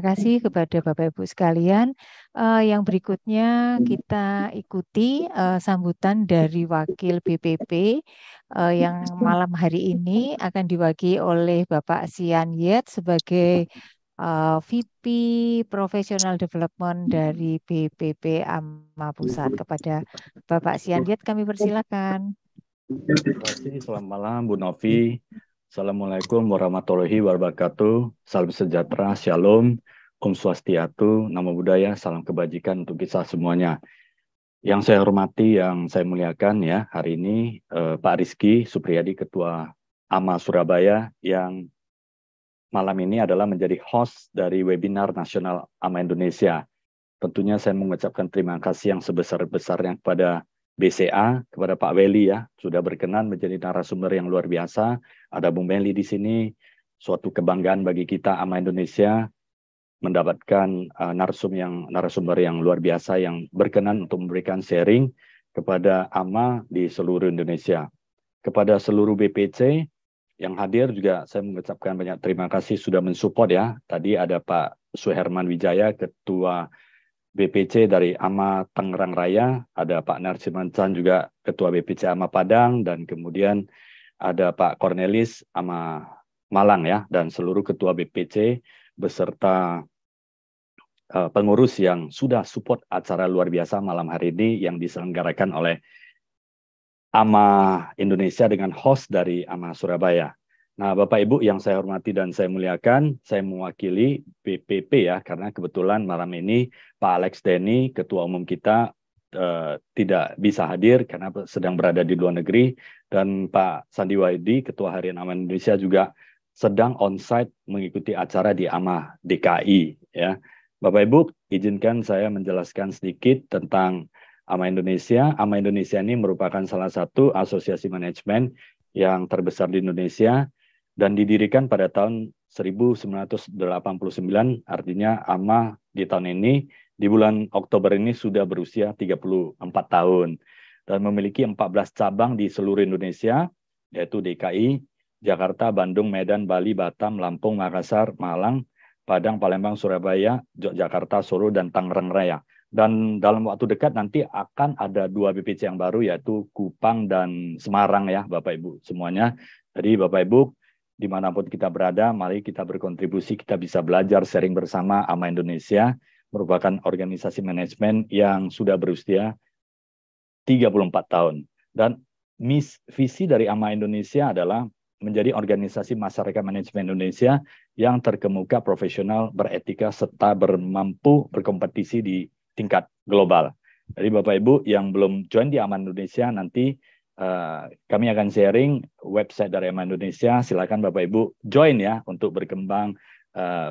kasih kepada Bapak Ibu sekalian. Yang berikutnya kita ikuti sambutan dari Wakil BPP yang malam hari ini akan diwakili oleh Bapak Sian Yet sebagai VP Professional Development dari BPP AMA Pusat. Kepada Bapak Sian Yet kami persilakan. Terima kasih. Selamat malam Bu Novi. Assalamualaikum warahmatullahi wabarakatuh. Salam sejahtera, shalom, Om Swastiastu, Namo Buddhaya, salam kebajikan untuk kita semuanya. Yang saya hormati, yang saya muliakan ya, hari ini Pak Rizky Supriyadi, Ketua AMA Surabaya, yang malam ini adalah menjadi host dari webinar nasional AMA Indonesia. Tentunya saya mengucapkan terima kasih yang sebesar-besarnya kepada BCA, kepada Pak Weli ya, sudah berkenan menjadi narasumber yang luar biasa. Ada Bung Meli di sini, suatu kebanggaan bagi kita AMA Indonesia mendapatkan narasumber yang luar biasa yang berkenan untuk memberikan sharing kepada AMA di seluruh Indonesia. Kepada seluruh BPC yang hadir juga saya mengucapkan banyak terima kasih sudah mensupport ya. Tadi ada Pak Suherman Wijaya, Ketua BPC dari AMA Tangerang Raya, ada Pak Narsimancan juga Ketua BPC AMA Padang, dan kemudian ada Pak Cornelis AMA Malang ya, dan seluruh Ketua BPC beserta pengurus yang sudah support acara luar biasa malam hari ini yang diselenggarakan oleh AMA Indonesia dengan host dari AMA Surabaya. Nah, Bapak Ibu yang saya hormati dan saya muliakan, saya mewakili BPP ya, karena kebetulan malam ini Pak Alex Denny, Ketua Umum kita, tidak bisa hadir karena sedang berada di luar negeri, dan Pak Sandi Wahyudi, Ketua Harian AMA Indonesia juga sedang on-site mengikuti acara di AMA DKI. Ya. Bapak Ibu, izinkan saya menjelaskan sedikit tentang AMA Indonesia. AMA Indonesia ini merupakan salah satu asosiasi manajemen yang terbesar di Indonesia, dan didirikan pada tahun 1989, artinya AMA di tahun ini, di bulan Oktober ini sudah berusia 34 tahun, dan memiliki 14 cabang di seluruh Indonesia, yaitu DKI, Jakarta, Bandung, Medan, Bali, Batam, Lampung, Makassar, Malang, Padang, Palembang, Surabaya, Yogyakarta, Solo, dan Tangerang Raya. Dan dalam waktu dekat nanti akan ada 2 BPC yang baru, yaitu Kupang dan Semarang ya Bapak Ibu semuanya. Jadi Bapak Ibu, dimanapun kita berada, mari kita berkontribusi, kita bisa belajar sharing bersama. AMA Indonesia merupakan organisasi manajemen yang sudah berusia 34 tahun. Dan visi dari AMA Indonesia adalah menjadi organisasi masyarakat manajemen Indonesia yang terkemuka, profesional, beretika, serta bermampu berkompetisi di tingkat global. Jadi Bapak Ibu yang belum join di AMA Indonesia, nanti kami akan sharing website dari AMA Indonesia. Silakan Bapak Ibu join ya untuk berkembang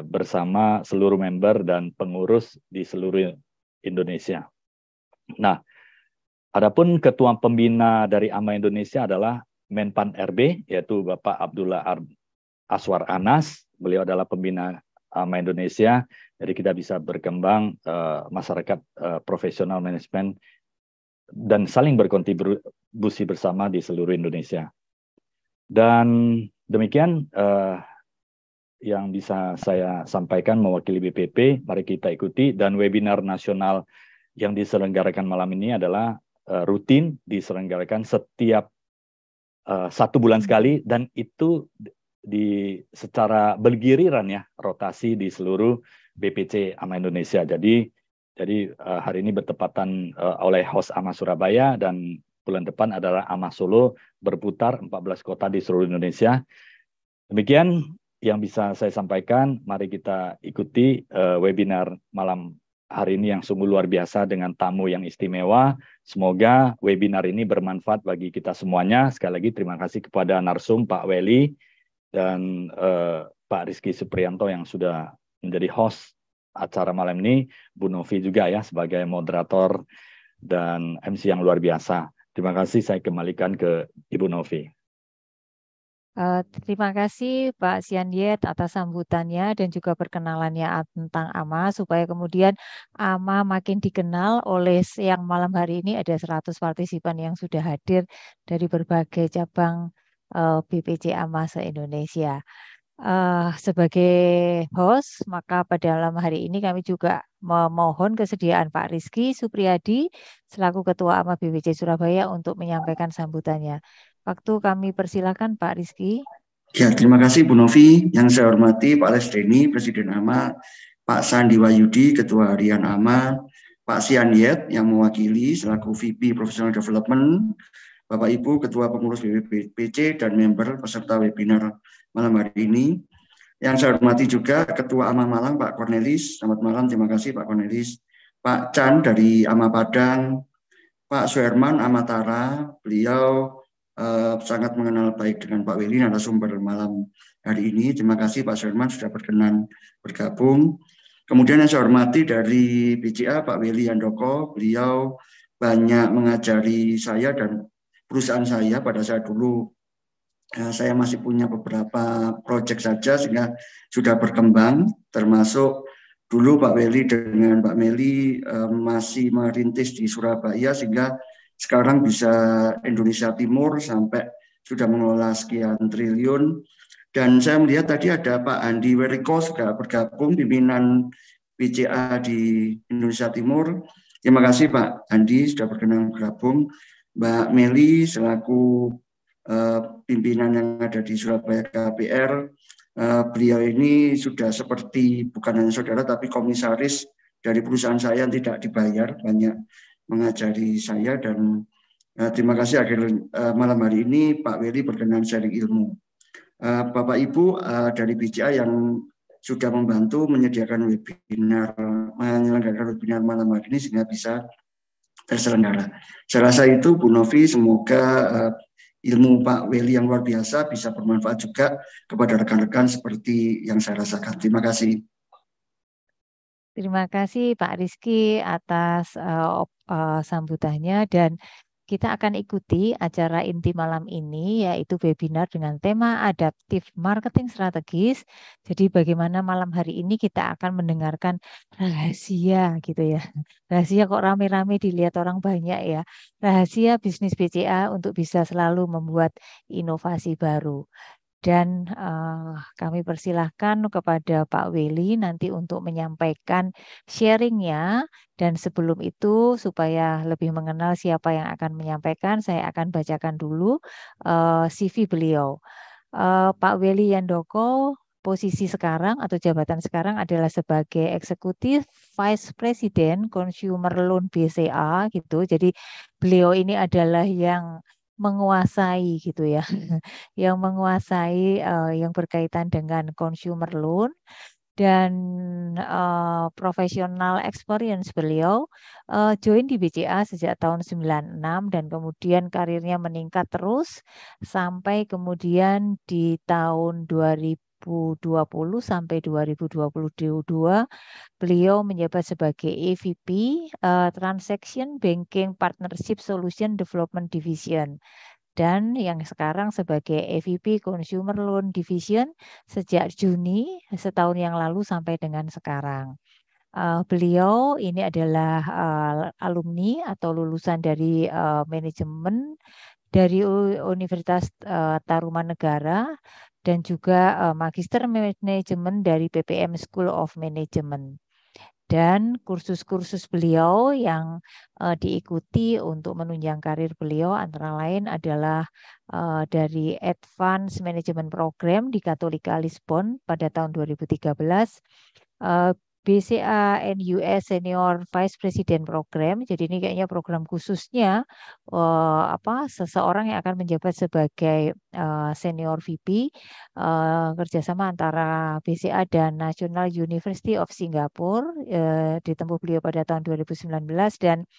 bersama seluruh member dan pengurus di seluruh Indonesia. Nah, adapun ketua pembina dari AMA Indonesia adalah Menpan RB, yaitu Bapak Abdullah Aswar Anas. Beliau adalah pembina AMA Indonesia. Jadi kita bisa berkembang masyarakat profesional manajemen dan saling berkontribusi bersama di seluruh Indonesia. Dan demikian yang bisa saya sampaikan mewakili BPP. Mari kita ikuti. Dan webinar nasional yang diselenggarakan malam ini adalah rutin diselenggarakan setiap 1 bulan sekali, dan itu secara bergiliran ya, rotasi di seluruh BPC AMA Indonesia. Jadi hari ini bertepatan oleh host AMA Surabaya, dan bulan depan adalah AMA Solo, berputar 14 kota di seluruh Indonesia. Demikian yang bisa saya sampaikan. Mari kita ikuti webinar malam hari ini yang sungguh luar biasa dengan tamu yang istimewa. Semoga webinar ini bermanfaat bagi kita semuanya. Sekali lagi terima kasih kepada narsum Pak Weli dan Pak Rizky Supriyanto yang sudah menjadi host acara malam ini, Bu Novi juga ya sebagai moderator dan MC yang luar biasa. Terima kasih, saya kembalikan ke Ibu Novi. Terima kasih Pak Sian Yet atas sambutannya dan juga perkenalannya tentang AMA, supaya kemudian AMA makin dikenal oleh yang malam hari ini ada 100 partisipan yang sudah hadir dari berbagai cabang BPC AMA se-Indonesia. sebagai host, maka pada malam hari ini kami juga memohon kesediaan Pak Rizky Supriyadi selaku Ketua AMA BPC Surabaya untuk menyampaikan sambutannya. Waktu kami persilakan Pak Rizky. Ya, terima kasih Bu Novi. Yang saya hormati Pak Les Deni, Presiden AMA, Pak Sandi Wahyudi, Ketua Harian AMA, Pak Sian Yet yang mewakili selaku VP Professional Development, Bapak Ibu Ketua Pengurus BPPC dan member peserta webinar malam hari ini. Yang saya hormati juga Ketua AMA Malang Pak Cornelis. Selamat malam, terima kasih Pak Cornelis. Pak Chan dari AMA Padang, Pak Suherman Amatara, beliau sangat mengenal baik dengan Pak Willy narasumber malam hari ini. Terima kasih Pak Suherman sudah berkenan bergabung. Kemudian yang saya hormati dari BCA Pak Willy Handoko, beliau banyak mengajari saya dan perusahaan saya pada saat dulu saya masih punya beberapa proyek saja sehingga sudah berkembang, termasuk dulu Pak Willy dengan Pak Meli masih merintis di Surabaya sehingga sekarang bisa Indonesia Timur sampai sudah mengelola sekian triliun. Dan saya melihat tadi ada Pak Andi Weriko sudah bergabung pimpinan BCA di Indonesia Timur. Terima kasih Pak Andi sudah berkenan bergabung. Mbak Meli selaku pimpinan yang ada di Surabaya KPR, beliau ini sudah seperti bukan hanya saudara tapi komisaris dari perusahaan saya yang tidak dibayar, banyak mengajari saya dan terima kasih akhir malam hari ini Pak Willy berkenan sharing ilmu. Bapak Ibu dari BCA yang sudah membantu menyediakan webinar, menyelenggarakan webinar malam hari ini sehingga bisa terselenggara. Saya rasa itu Bu Novi, semoga ilmu Pak Willy yang luar biasa bisa bermanfaat juga kepada rekan-rekan seperti yang saya rasakan. Terima kasih. Terima kasih Pak Rizky atas sambutannya dan kita akan ikuti acara inti malam ini yaitu webinar dengan tema adaptif marketing strategis. Jadi bagaimana malam hari ini kita akan mendengarkan rahasia gitu ya. Rahasia kok rame-rame dilihat orang banyak ya. Rahasia bisnis BCA untuk bisa selalu membuat inovasi baru. Dan kami persilahkan kepada Pak Willy nanti untuk menyampaikan sharingnya. Dan sebelum itu supaya lebih mengenal siapa yang akan menyampaikan, saya akan bacakan dulu CV beliau. Pak Willy Handoko, posisi sekarang atau jabatan sekarang adalah sebagai Eksekutif Vice President Consumer Loan BCA gitu. Jadi beliau ini adalah yang menguasai gitu ya, yang menguasai yang berkaitan dengan consumer loan dan professional experience beliau join di BCA sejak tahun 96 dan kemudian karirnya meningkat terus sampai kemudian di tahun 2020 sampai 2022 beliau menjabat sebagai EVP Transaction Banking Partnership Solution Development Division dan yang sekarang sebagai EVP Consumer Loan Division sejak Juni setahun yang lalu sampai dengan sekarang. Beliau ini adalah alumni atau lulusan dari manajemen dari Universitas Tarumanegara dan juga Magister Manajemen dari PPM School of Management. Dan kursus-kursus beliau yang diikuti untuk menunjang karir beliau antara lain adalah dari Advanced Management Program di Katolika Lisbon pada tahun 2013, BCA NUS Senior Vice President Program. Jadi ini kayaknya program khususnya seseorang yang akan menjabat sebagai senior VP kerjasama antara BCA dan National University of Singapore ditempuh beliau pada tahun 2019 dan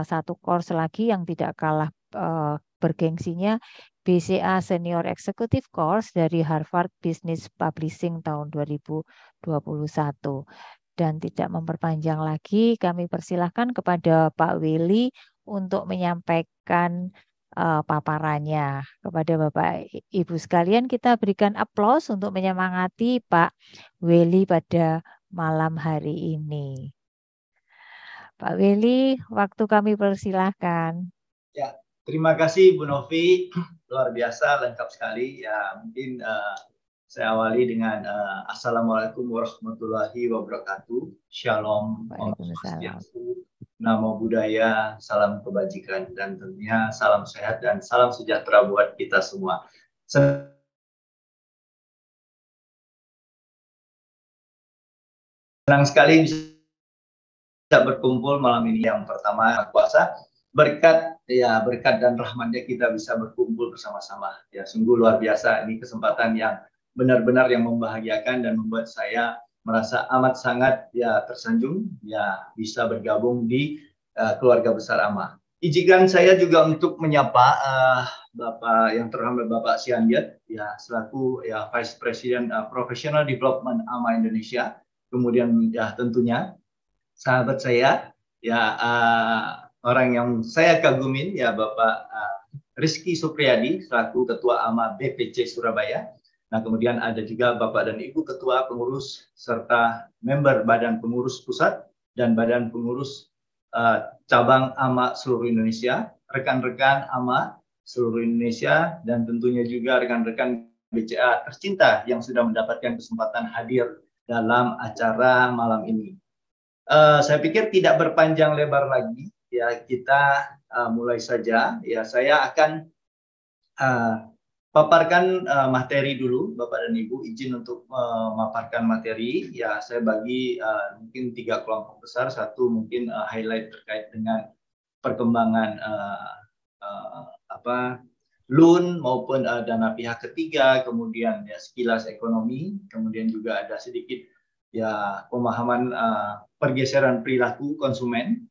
satu course lagi yang tidak kalah bergengsinya BCA Senior Executive Course dari Harvard Business Publishing tahun 2021. Dan tidak memperpanjang lagi, kami persilahkan kepada Pak Willy untuk menyampaikan paparannya. Kepada Bapak Ibu sekalian, kita berikan aplaus untuk menyemangati Pak Willy pada malam hari ini. Pak Willy, waktu kami persilahkan. Ya, terima kasih Bu Novi, luar biasa, lengkap sekali. Ya, mungkin Saya awali dengan Assalamualaikum warahmatullahi wabarakatuh. Shalom, Om Waalaikumsalam. Swastiastu, Namo Buddhaya, salam kebajikan, dan tentunya salam sehat dan salam sejahtera buat kita semua. Senang sekali bisa berkumpul malam ini. Yang pertama, puasa. Berkat dan rahmatnya kita bisa berkumpul bersama-sama. Ya, sungguh luar biasa. Ini kesempatan yang benar-benar yang membahagiakan dan membuat saya merasa amat sangat tersanjung bisa bergabung di keluarga besar AMA. Izinkan saya juga untuk menyapa Bapak yang terhormat Bapak Sian Yet selaku Vice President Professional Development AMA Indonesia. Kemudian tentunya sahabat saya orang yang saya kagumin Bapak Rizky Supriyadi selaku Ketua AMA BPC Surabaya. Nah, kemudian ada juga Bapak dan Ibu Ketua Pengurus serta member Badan Pengurus Pusat dan Badan Pengurus Cabang AMA seluruh Indonesia, rekan-rekan AMA seluruh Indonesia, dan tentunya juga rekan-rekan BCA tercinta yang sudah mendapatkan kesempatan hadir dalam acara malam ini. Saya pikir tidak berpanjang lebar lagi, kita mulai saja. Saya akan paparkan materi dulu, Bapak dan Ibu. Izin untuk memaparkan materi. Saya bagi mungkin 3 kelompok besar. Satu mungkin highlight terkait dengan perkembangan loan maupun dana pihak ketiga, kemudian sekilas ekonomi, kemudian juga ada sedikit pemahaman pergeseran perilaku konsumen.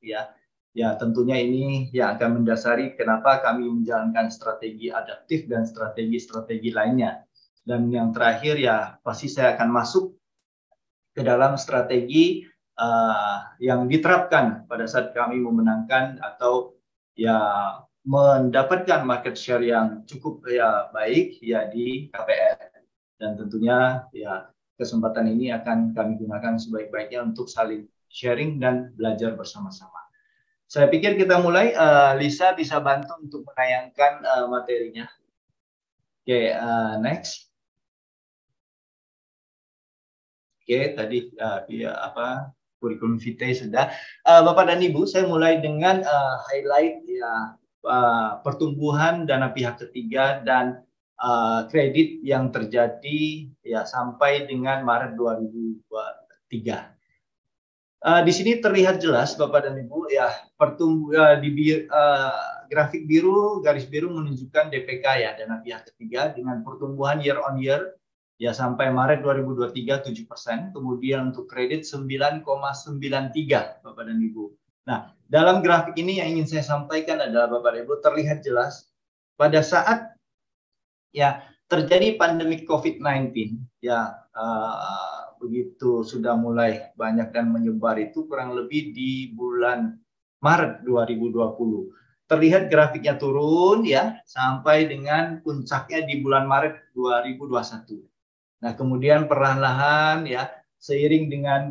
Tentunya ini yang akan mendasari kenapa kami menjalankan strategi adaptif dan strategi-strategi lainnya. Dan yang terakhir pasti saya akan masuk ke dalam strategi yang diterapkan pada saat kami memenangkan atau mendapatkan market share yang cukup baik di KPR. Dan tentunya kesempatan ini akan kami gunakan sebaik-baiknya untuk saling sharing dan belajar bersama-sama. Saya pikir kita mulai. Lisa bisa bantu untuk menayangkan materinya. Oke, next. Oke, tadi kurikulum vitae sudah. Bapak dan Ibu, saya mulai dengan highlight pertumbuhan dana pihak ketiga dan kredit yang terjadi sampai dengan Maret 2023. Di sini terlihat jelas Bapak dan Ibu pertumbuhan di grafik biru, garis biru menunjukkan DPK dana pihak ketiga dengan pertumbuhan year on year sampai Maret 2023 7%, kemudian untuk kredit 9,93 Bapak dan Ibu. Nah, dalam grafik ini yang ingin saya sampaikan adalah Bapak dan Ibu terlihat jelas pada saat terjadi pandemi COVID-19 begitu sudah mulai banyak dan menyebar itu kurang lebih di bulan Maret 2020. Terlihat grafiknya turun sampai dengan puncaknya di bulan Maret 2021. Nah, kemudian perlahan-lahan seiring dengan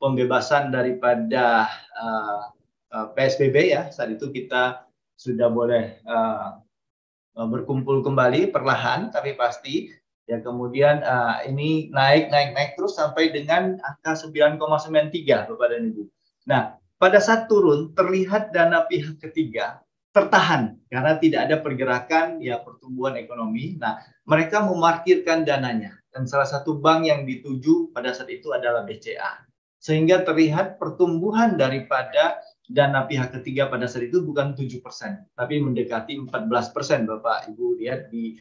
pembebasan daripada PSBB saat itu kita sudah boleh berkumpul kembali perlahan tapi pasti kemudian ini naik terus sampai dengan angka 9,93 Bapak dan Ibu. Nah, pada saat turun terlihat dana pihak ketiga tertahan karena tidak ada pergerakan pertumbuhan ekonomi. Nah, mereka memarkirkan dananya dan salah satu bank yang dituju pada saat itu adalah BCA. Sehingga terlihat pertumbuhan daripada dana pihak ketiga pada saat itu bukan 7%, tapi mendekati 14% Bapak Ibu lihat di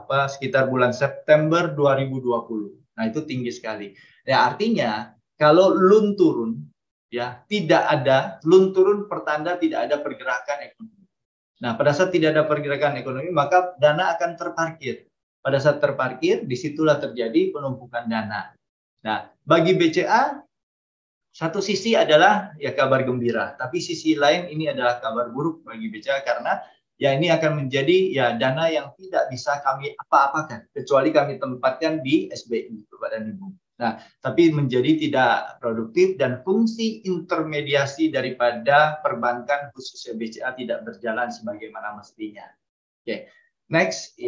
sekitar bulan September 2020. Nah, itu tinggi sekali. Artinya kalau loan turun tidak ada loan turun pertanda tidak ada pergerakan ekonomi. Nah, pada saat tidak ada pergerakan ekonomi maka dana akan terparkir. Pada saat terparkir disitulah terjadi penumpukan dana. Nah, bagi BCA satu sisi adalah kabar gembira, tapi sisi lain ini adalah kabar buruk bagi BCA karena ini akan menjadi dana yang tidak bisa kami apa-apakan kecuali kami tempatkan di SBI Bapak dan Ibu. Nah, tapi menjadi tidak produktif dan fungsi intermediasi daripada perbankan khususnya BCA tidak berjalan sebagaimana mestinya. Oke, next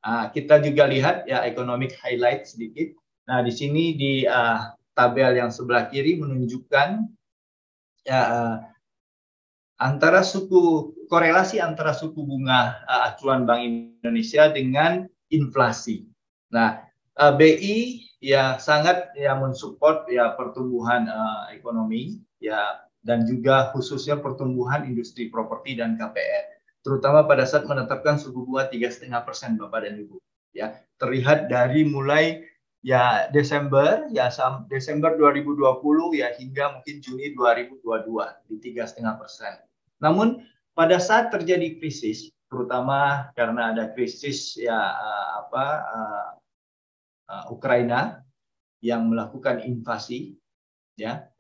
Kita juga lihat ya economic highlight sedikit. Nah, di sini di tabel yang sebelah kiri menunjukkan ya korelasi antara suku bunga acuan Bank Indonesia dengan inflasi. Nah, BI ya sangat ya mensupport ya pertumbuhan ekonomi ya, dan juga khususnya pertumbuhan industri properti dan KPR, terutama pada saat menetapkan suku bunga 3,5% Bapak dan Ibu. Ya, terlihat dari mulai ya Desember 2020 ya hingga mungkin Juni 2022 di 3,5%. Namun pada saat terjadi krisis, terutama karena ada krisis ya Ukraina yang melakukan invasi, ya,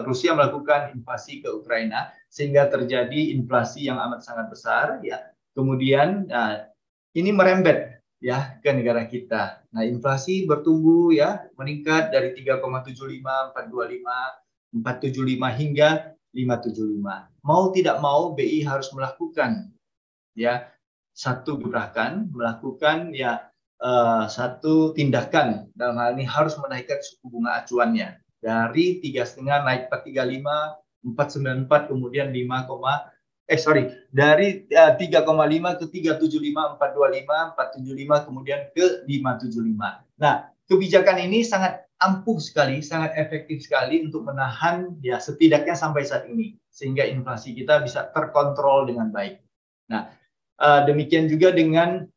Rusia melakukan invasi ke Ukraina sehingga terjadi inflasi yang amat sangat besar, ya. Kemudian ini merembet ya ke negara kita. Nah, inflasi bertumbuh ya, meningkat dari 3,75, 425, 475 hingga 575. Mau tidak mau BI harus melakukan ya satu gerakan, melakukan ya satu tindakan, dalam hal ini harus menaikkan suku bunga acuannya dari 3,5 naik ke 35, 494, kemudian dari 3,5 ke 375, 425, 475, kemudian ke 575. Nah, kebijakan ini sangat ampuh sekali, sangat efektif sekali untuk menahan ya setidaknya sampai saat ini, sehingga inflasi kita bisa terkontrol dengan baik. Nah, demikian juga dengan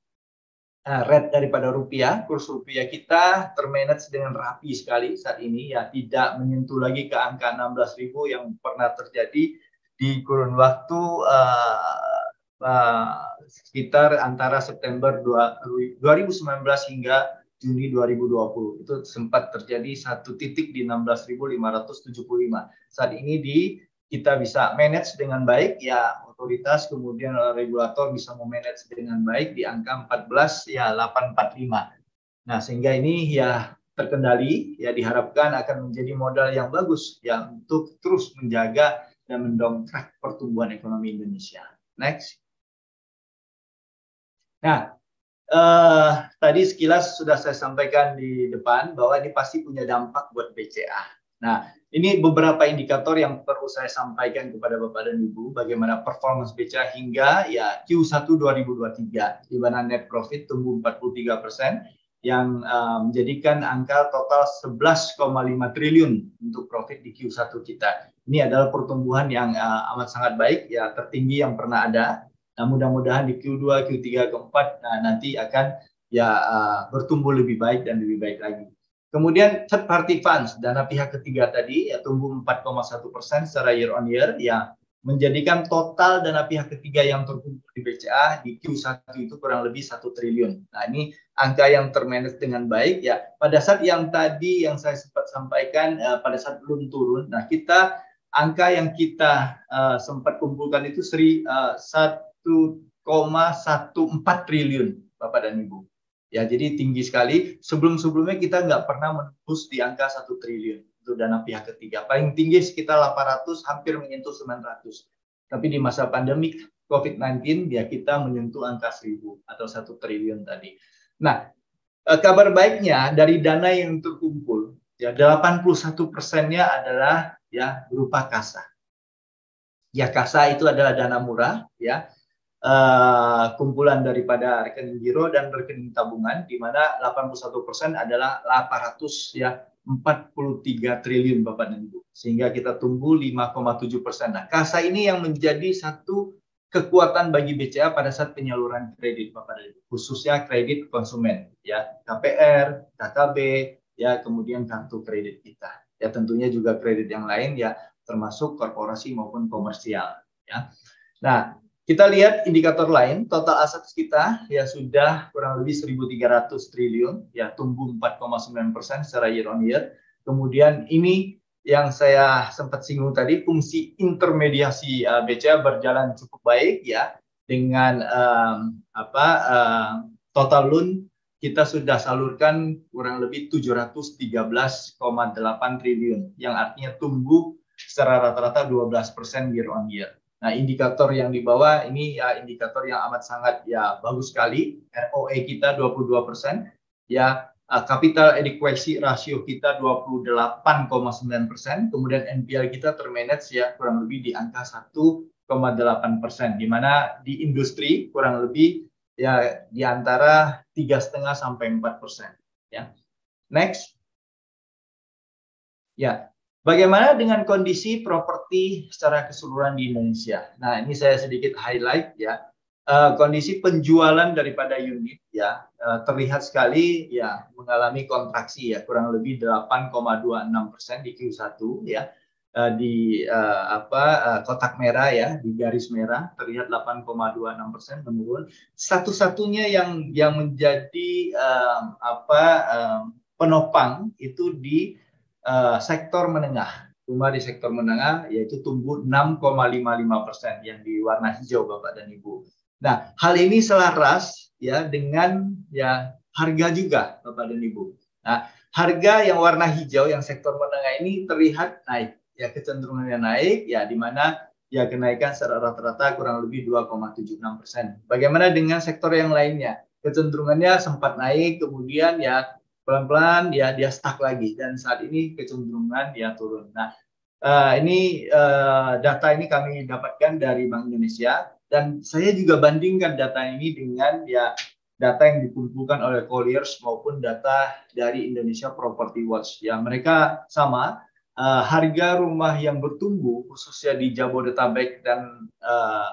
rate daripada rupiah, kurs rupiah kita termanage dengan rapi sekali saat ini, ya, tidak menyentuh lagi ke angka 16.000 yang pernah terjadi di kurun waktu sekitar antara September 2019 hingga Juni 2020. Itu sempat terjadi satu titik di 16.575. Saat ini kita bisa manage dengan baik, ya, otoritas kemudian regulator bisa memanage dengan baik di angka 14,845. Nah, sehingga ini ya terkendali, ya diharapkan akan menjadi modal yang bagus ya untuk terus menjaga dan mendongkrak pertumbuhan ekonomi Indonesia. Next. Nah, tadi sekilas sudah saya sampaikan di depan bahwa ini pasti punya dampak buat BCA. Nah, ini beberapa indikator yang perlu saya sampaikan kepada Bapak dan Ibu, bagaimana performance BCA hingga ya Q1 2023, di mana net profit tumbuh 43%, yang menjadikan angka total 11,5 triliun untuk profit di Q1 kita. Ini adalah pertumbuhan yang amat sangat baik, ya tertinggi yang pernah ada. Nah, mudah-mudahan di Q2, Q3, Q4 nanti akan ya bertumbuh lebih baik dan lebih baik lagi. Kemudian third party funds, dana pihak ketiga tadi ya tumbuh 4,1% secara year on year, ya menjadikan total dana pihak ketiga yang terkumpul di BCA di Q1 itu kurang lebih 1 triliun. Nah, ini angka yang termanage dengan baik, ya. Pada saat yang tadi yang saya sempat sampaikan pada saat belum turun, nah angka yang kita sempat kumpulkan itu 1,14 triliun Bapak dan Ibu. Ya, jadi tinggi sekali. Sebelumnya kita nggak pernah menembus di angka 1 triliun untuk dana pihak ketiga. Paling tinggi sekitar 800, hampir menyentuh 900. Tapi di masa pandemi COVID-19 ya kita menyentuh angka 1.000 atau 1 triliun tadi. Nah, kabar baiknya dari dana yang terkumpul ya 81%-nya adalah ya berupa kasa. Ya, kasa itu adalah dana murah, ya. Kumpulan daripada rekening giro dan rekening tabungan, di mana 81% adalah 843 triliun Bapak dan Ibu, sehingga kita tumbuh 5,7%. Nah, kasa ini yang menjadi satu kekuatan bagi BCA pada saat penyaluran kredit Bapak dan Ibu, khususnya kredit konsumen, ya, KPR, KKB, ya, kemudian kartu kredit kita, ya, tentunya juga kredit yang lain, ya, termasuk korporasi maupun komersial, ya. Nah, kita lihat indikator lain, total aset kita ya sudah kurang lebih 1.300 triliun, ya tumbuh 4,9% secara year on year. Kemudian ini yang saya sempat singgung tadi, fungsi intermediasi BCA berjalan cukup baik, ya, dengan total loan kita sudah salurkan kurang lebih 713,8 triliun, yang artinya tumbuh secara rata-rata 12% year on year. Nah, indikator yang di bawah ini ya indikator yang amat sangat ya bagus sekali. ROE kita 22%, ya capital adequacy ratio kita 28,9%, kemudian NPL kita termanage ya kurang lebih di angka 1,8%, di mana di industri kurang lebih ya di antara 3,5 sampai 4%. Ya. Next. Ya. Bagaimana dengan kondisi properti secara keseluruhan di Indonesia? Nah, ini saya sedikit highlight ya. Kondisi penjualan daripada unit ya terlihat sekali ya mengalami kontraksi ya kurang lebih 8,26% di Q1 ya. Di kotak merah ya, di garis merah terlihat 8,26% menurun. Satu-satunya yang menjadi penopang itu di sektor menengah. Rumah di sektor menengah yaitu tumbuh 6,55% yang di warna hijau Bapak dan Ibu. Nah, hal ini selaras ya dengan ya harga juga Bapak dan Ibu. Nah, harga yang warna hijau yang sektor menengah ini terlihat naik. Ya kecenderungannya naik ya di mana ya kenaikan secara rata-rata kurang lebih 2,76%. Bagaimana dengan sektor yang lainnya? Kecenderungannya sempat naik kemudian ya pelan-pelan dia stuck lagi dan saat ini kecenderungan dia turun. Nah, ini data ini kami dapatkan dari Bank Indonesia dan saya juga bandingkan data ini dengan ya data yang dikumpulkan oleh Colliers maupun data dari Indonesia Property Watch. Ya, mereka sama. Harga rumah yang bertumbuh khususnya di Jabodetabek dan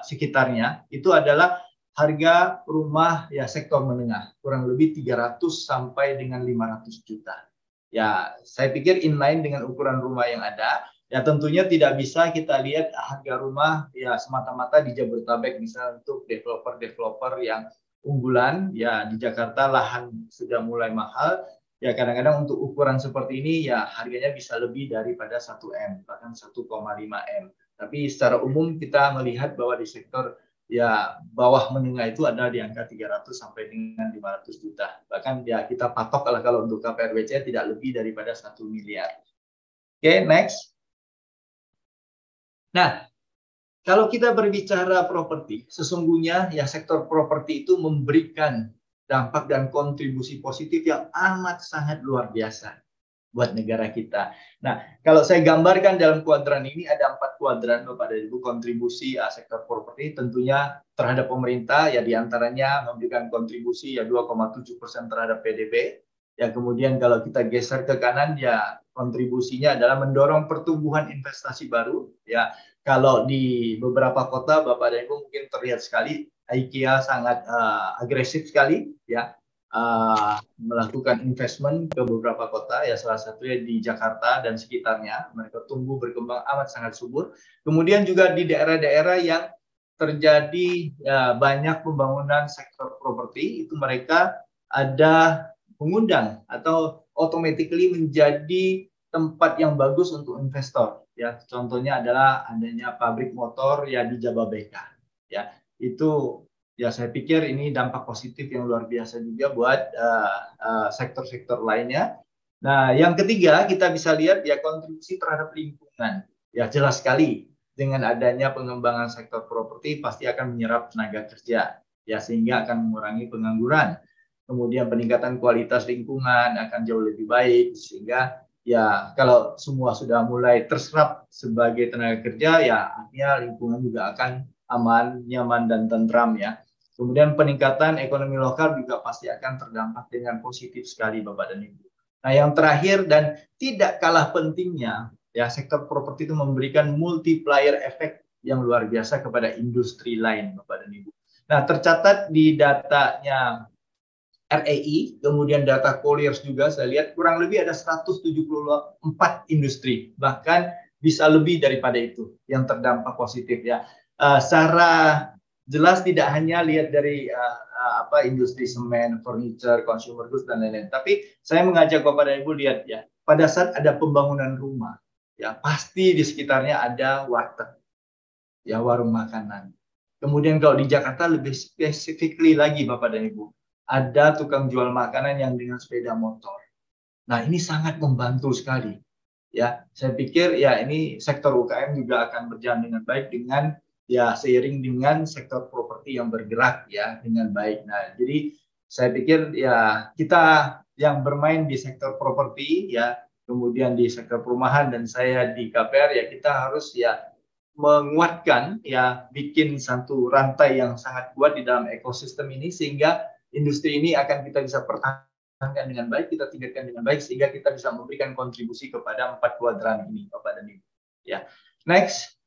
sekitarnya itu adalah harga rumah ya sektor menengah kurang lebih 300 sampai dengan 500 juta. Ya, saya pikir inline dengan ukuran rumah yang ada. Ya tentunya tidak bisa kita lihat harga rumah ya semata-mata di Jabodetabek misalnya untuk developer-developer yang unggulan ya di Jakarta lahan sudah mulai mahal. Ya kadang-kadang untuk ukuran seperti ini ya harganya bisa lebih daripada 1 M bahkan 1,5 M. Tapi secara umum kita melihat bahwa di sektor ya bawah menengah itu ada di angka 300 sampai dengan 500 juta. Bahkan ya kita patok kalau untuk KPRBC tidak lebih daripada 1 miliar. Oke, next. Nah, kalau kita berbicara properti, sesungguhnya ya sektor properti itu memberikan dampak dan kontribusi positif yang amat sangat luar biasa buat negara kita. Nah, kalau saya gambarkan dalam kuadran ini ada 4 kuadran Bapak dan Ibu kontribusi sektor properti tentunya terhadap pemerintah ya diantaranya memberikan kontribusi ya 2,7% terhadap PDB. Ya kemudian kalau kita geser ke kanan ya kontribusinya adalah mendorong pertumbuhan investasi baru. Ya kalau di beberapa kota Bapak dan Ibu mungkin terlihat sekali IKEA sangat agresif sekali ya. Melakukan investment ke beberapa kota ya salah satunya di Jakarta dan sekitarnya mereka tumbuh berkembang amat sangat subur. Kemudian juga di daerah-daerah yang terjadi ya, banyak pembangunan sektor properti itu mereka ada mengundang atau automatically menjadi tempat yang bagus untuk investor ya contohnya adalah adanya pabrik motor ya di Jababeka ya itu. Ya, saya pikir ini dampak positif yang luar biasa juga buat sektor-sektor lainnya. Nah, yang ketiga kita bisa lihat ya kontribusi terhadap lingkungan. Ya, jelas sekali dengan adanya pengembangan sektor properti pasti akan menyerap tenaga kerja. Ya, sehingga akan mengurangi pengangguran. Kemudian peningkatan kualitas lingkungan akan jauh lebih baik sehingga ya kalau semua sudah mulai terserap sebagai tenaga kerja ya artinya lingkungan juga akan aman, nyaman dan tentram ya. Kemudian peningkatan ekonomi lokal juga pasti akan terdampak dengan positif sekali Bapak dan Ibu. Nah yang terakhir dan tidak kalah pentingnya, ya sektor properti itu memberikan multiplier efek yang luar biasa kepada industri lain Bapak dan Ibu. Nah tercatat di datanya REI, kemudian data Colliers juga saya lihat kurang lebih ada 174 industri, bahkan bisa lebih daripada itu yang terdampak positif ya. Secara jelas tidak hanya lihat dari industri semen, furniture, consumer goods dan lain-lain. Tapi saya mengajak Bapak dan Ibu lihat ya, pada saat ada pembangunan rumah, ya pasti di sekitarnya ada warteg, ya warung makanan. Kemudian kalau di Jakarta lebih specifically lagi Bapak dan Ibu, ada tukang jual makanan yang dengan sepeda motor. Nah ini sangat membantu sekali. Ya, saya pikir ya ini sektor UKM juga akan berjalan dengan baik dengan ya seiring dengan sektor properti yang bergerak ya dengan baik. Nah, jadi saya pikir ya kita yang bermain di sektor properti ya, kemudian di sektor perumahan dan saya di KPR ya kita harus ya menguatkan ya, bikin satu rantai yang sangat kuat di dalam ekosistem ini sehingga industri ini akan kita bisa pertahankan dengan baik, kita tingkatkan dengan baik sehingga kita bisa memberikan kontribusi kepada 4 kuadran ini, Bapak dan Ibu. Ya, next.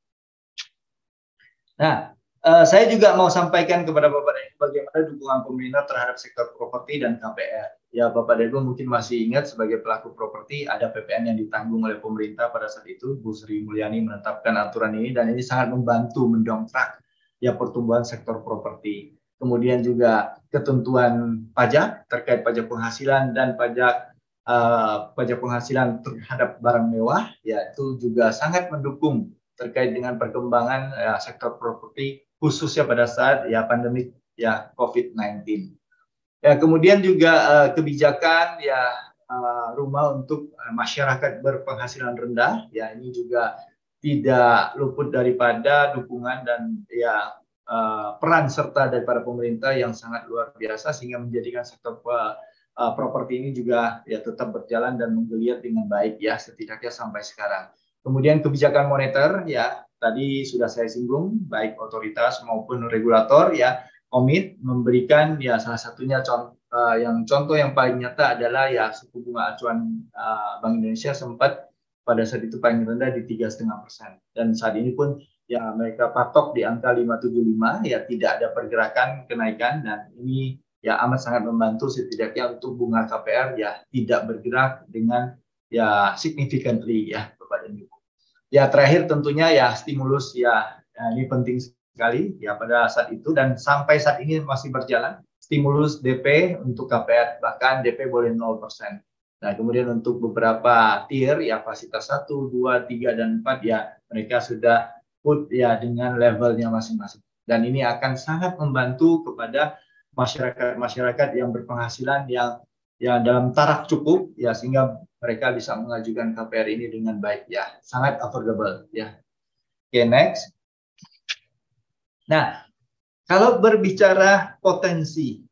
Nah, saya juga mau sampaikan kepada Bapak dan Ibu bagaimana dukungan pemerintah terhadap sektor properti dan KPR. Ya, Bapak dan Ibu mungkin masih ingat sebagai pelaku properti ada PPN yang ditanggung oleh pemerintah pada saat itu. Bu Sri Mulyani menetapkan aturan ini dan ini sangat membantu mendongkrak ya pertumbuhan sektor properti. Kemudian juga ketentuan pajak terkait pajak penghasilan dan pajak penghasilan terhadap barang mewah, ya itu juga sangat mendukung terkait dengan perkembangan sektor properti khususnya pada saat ya pandemi ya COVID-19. Ya, kemudian juga kebijakan ya rumah untuk masyarakat berpenghasilan rendah, ya ini juga tidak luput daripada dukungan dan ya peran serta daripada pemerintah yang sangat luar biasa sehingga menjadikan sektor properti ini juga ya tetap berjalan dan menggeliat dengan baik ya setidaknya sampai sekarang. Kemudian kebijakan moneter ya tadi sudah saya singgung, baik otoritas maupun regulator ya komit memberikan ya salah satunya contoh yang paling nyata adalah ya suku bunga acuan Bank Indonesia sempat pada saat itu paling rendah di 3,5% dan saat ini pun ya mereka patok di angka 5,75 ya tidak ada pergerakan kenaikan dan ini ya amat sangat membantu setidaknya untuk bunga KPR ya tidak bergerak dengan ya significantly ya Bapak dan Ibu. Ya terakhir tentunya ya stimulus ya ini penting sekali ya pada saat itu dan sampai saat ini masih berjalan stimulus DP untuk KPR bahkan DP boleh 0%. Nah kemudian untuk beberapa tier ya fasilitas 1, 2, 3 dan 4 ya mereka sudah put ya dengan levelnya masing-masing dan ini akan sangat membantu kepada masyarakat yang berpenghasilan yang dalam taraf cukup ya sehingga mereka bisa mengajukan KPR ini dengan baik ya sangat affordable ya. Oke, next. Nah, kalau berbicara potensi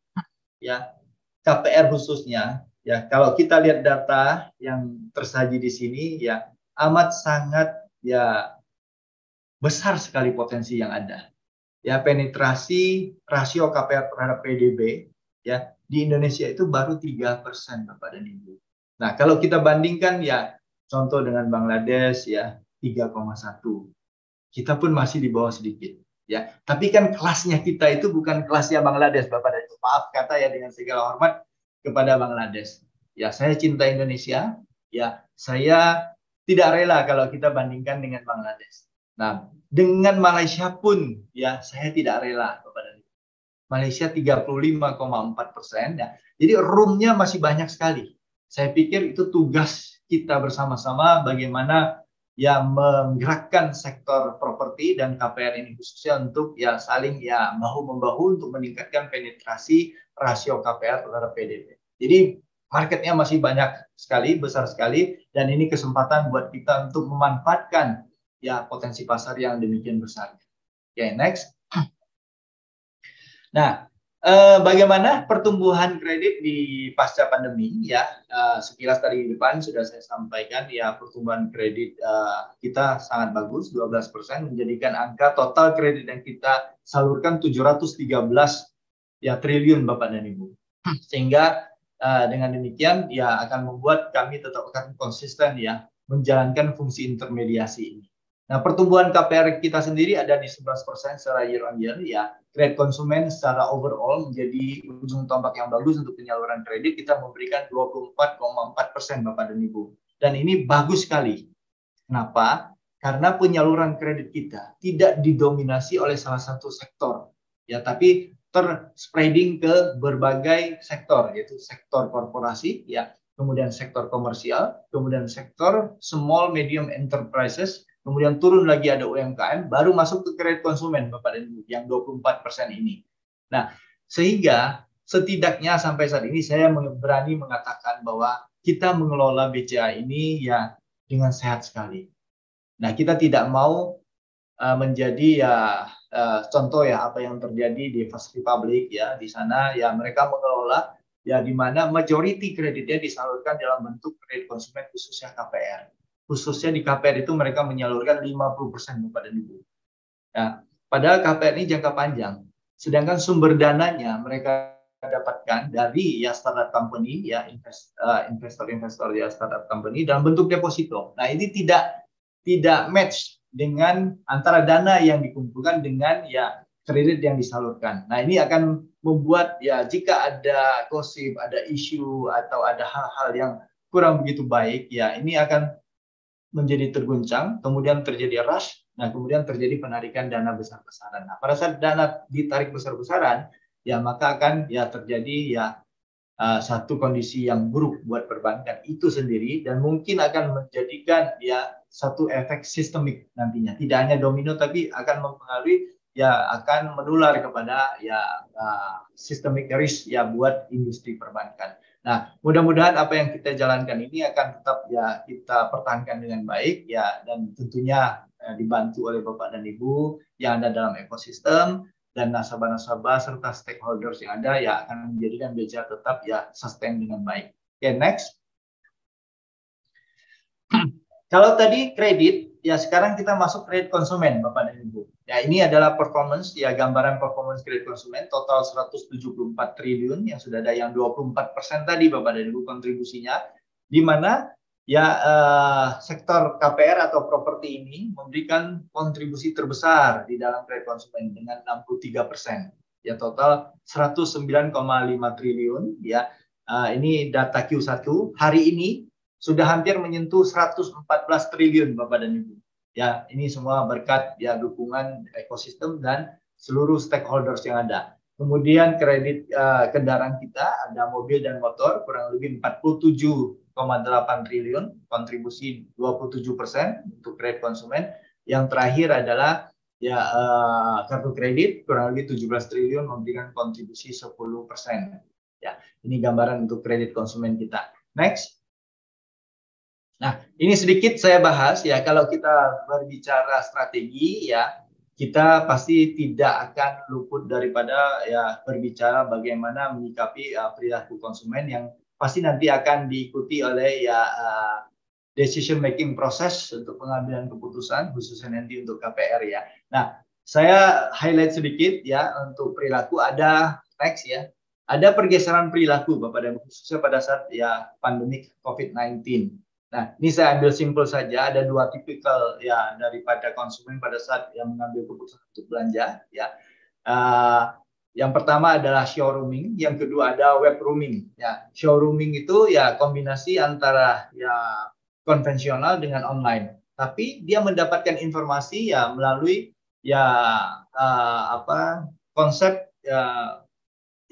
ya KPR khususnya ya kalau kita lihat data yang tersaji di sini ya amat sangat ya besar sekali potensi yang ada. Ya penetrasi rasio KPR terhadap PDB ya di Indonesia itu baru 3% Bapak dan Ibu. Nah, kalau kita bandingkan ya contoh dengan Bangladesh ya 3,1. Kita pun masih di bawah sedikit ya. Tapi kan kelasnya kita itu bukan kelasnya Bangladesh Bapak dan Ibu. Maaf kata ya dengan segala hormat kepada Bangladesh. Ya, saya cinta Indonesia, ya saya tidak rela kalau kita bandingkan dengan Bangladesh. Nah, dengan Malaysia pun ya saya tidak rela Bapak dan Ibu. Malaysia 35,4% ya. Jadi roomnya masih banyak sekali. Saya pikir itu tugas kita bersama-sama bagaimana ya menggerakkan sektor properti dan KPR ini khususnya untuk ya saling ya bahu-membahu untuk meningkatkan penetrasi rasio KPR terhadap PDB. Jadi marketnya masih banyak sekali, besar sekali dan ini kesempatan buat kita untuk memanfaatkan ya potensi pasar yang demikian besar. Oke, next. Nah, bagaimana pertumbuhan kredit di pasca pandemi ya sekilas tadi di depan sudah saya sampaikan ya pertumbuhan kredit kita sangat bagus 12% menjadikan angka total kredit yang kita salurkan 713 ya triliun Bapak dan Ibu. Sehingga dengan demikian ya akan membuat kami tetap akan konsisten ya menjalankan fungsi intermediasi ini. Nah, pertumbuhan KPR kita sendiri ada di 11% secara year on year ya. Kredit konsumen secara overall menjadi ujung tombak yang bagus untuk penyaluran kredit. Kita memberikan 24,4% Bapak dan Ibu. Dan ini bagus sekali. Kenapa? Karena penyaluran kredit kita tidak didominasi oleh salah satu sektor. Ya, tapi terspreading ke berbagai sektor, yaitu sektor korporasi, ya, kemudian sektor komersial, kemudian sektor small medium enterprises, kemudian turun lagi ada UMKM, baru masuk ke kredit konsumen Bapak dan Ibu yang 24% ini. Nah, sehingga setidaknya sampai saat ini saya berani mengatakan bahwa kita mengelola BCA ini ya dengan sehat sekali. Nah, kita tidak mau menjadi ya contoh ya apa yang terjadi di First Republic ya, di sana ya mereka mengelola ya di mana majority kreditnya disalurkan dalam bentuk kredit konsumen khususnya KPR. Khususnya di KPR itu mereka menyalurkan 50% Bapak dan Ibu. Ya, padahal KPR ini jangka panjang. Sedangkan sumber dananya mereka dapatkan dari ya startup company ya investor-investor ya startup company dalam bentuk deposito. Nah, ini tidak match dengan antara dana yang dikumpulkan dengan ya kredit yang disalurkan. Nah, ini akan membuat ya jika ada gosip, ada isu atau ada hal-hal yang kurang begitu baik ya ini akan menjadi terguncang, kemudian terjadi rush, nah kemudian terjadi penarikan dana besar-besaran. Nah, pada saat dana ditarik besar-besaran, ya maka akan ya terjadi ya satu kondisi yang buruk buat perbankan itu sendiri dan mungkin akan menjadikan ya satu efek sistemik nantinya. Tidak hanya domino tapi akan mempengaruhi ya akan menular kepada ya systemic risk ya buat industri perbankan. Nah, mudah-mudahan apa yang kita jalankan ini akan tetap ya kita pertahankan dengan baik ya dan tentunya dibantu oleh Bapak dan Ibu yang ada dalam ekosistem dan nasabah-nasabah serta stakeholders yang ada ya akan menjadikan BCA tetap ya sustain dengan baik. Oke, next. Kalau tadi kredit, ya sekarang kita masuk kredit konsumen, Bapak dan Ibu. Ya ini adalah performance, ya gambaran performance kredit konsumen, total 174 triliun, yang sudah ada yang 24% tadi, Bapak dan Ibu, kontribusinya. Di mana ya sektor KPR atau properti ini memberikan kontribusi terbesar di dalam kredit konsumen dengan 63%. Ya total 109,5 triliun, ya ini data Q1. Hari ini sudah hampir menyentuh 114 triliun Bapak dan Ibu. Ya, ini semua berkat ya dukungan ekosistem dan seluruh stakeholders yang ada. Kemudian kredit kendaraan kita ada mobil dan motor kurang lebih 47,8 triliun, kontribusi 27% untuk kredit konsumen. Yang terakhir adalah ya kartu kredit kurang lebih 17 triliun memberikan kontribusi 10%. Ya, ini gambaran untuk kredit konsumen kita. Next. Nah, ini sedikit saya bahas ya, kalau kita berbicara strategi ya, kita pasti tidak akan luput daripada ya berbicara bagaimana menyikapi perilaku konsumen yang pasti nanti akan diikuti oleh ya decision making proses untuk pengambilan keputusan khususnya nanti untuk KPR ya. Nah, saya highlight sedikit ya untuk perilaku ada next ya. Ada pergeseran perilaku Bapak dan khususnya pada saat ya pandemi COVID-19. Nah, ini saya ambil simpel saja, ada dua tipikal ya daripada konsumen pada saat yang mengambil keputusan untuk belanja ya. Yang pertama adalah showrooming, yang kedua ada web rooming. Ya, showrooming itu ya kombinasi antara ya konvensional dengan online. Tapi dia mendapatkan informasi ya melalui ya konsep ya,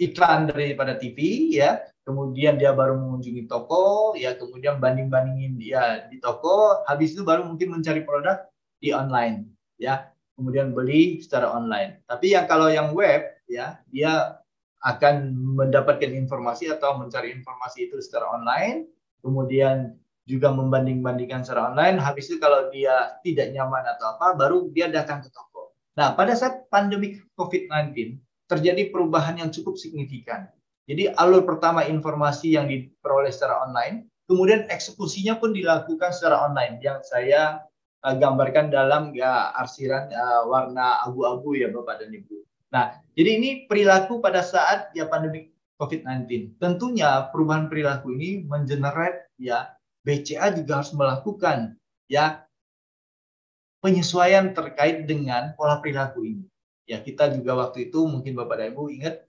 iklan daripada TV ya. Kemudian dia baru mengunjungi toko, ya kemudian banding-bandingin dia di toko, habis itu baru mungkin mencari produk di online, ya kemudian beli secara online. Tapi kalau yang web, ya dia akan mendapatkan informasi atau mencari informasi itu secara online, kemudian juga membanding-bandingkan secara online. Habis itu kalau dia tidak nyaman atau apa, baru dia datang ke toko. Nah, pada saat pandemi COVID-19 terjadi perubahan yang cukup signifikan. Jadi alur pertama informasi yang diperoleh secara online, kemudian eksekusinya pun dilakukan secara online yang saya gambarkan dalam ya arsiran warna abu-abu ya Bapak dan Ibu. Nah, jadi ini perilaku pada saat ya pandemi COVID-19. Tentunya perubahan perilaku ini mengenerate ya BCA juga harus melakukan ya penyesuaian terkait dengan pola perilaku ini. Ya kita juga waktu itu mungkin Bapak dan Ibu ingat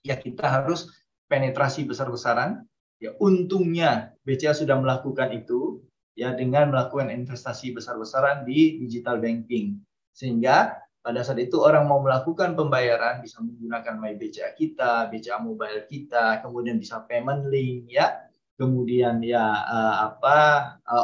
ya kita harus penetrasi besar-besaran. Ya untungnya BCA sudah melakukan itu ya dengan melakukan investasi besar-besaran di digital banking. Sehingga pada saat itu orang mau melakukan pembayaran bisa menggunakan My BCA kita, BCA Mobile kita, kemudian bisa payment link ya. Kemudian ya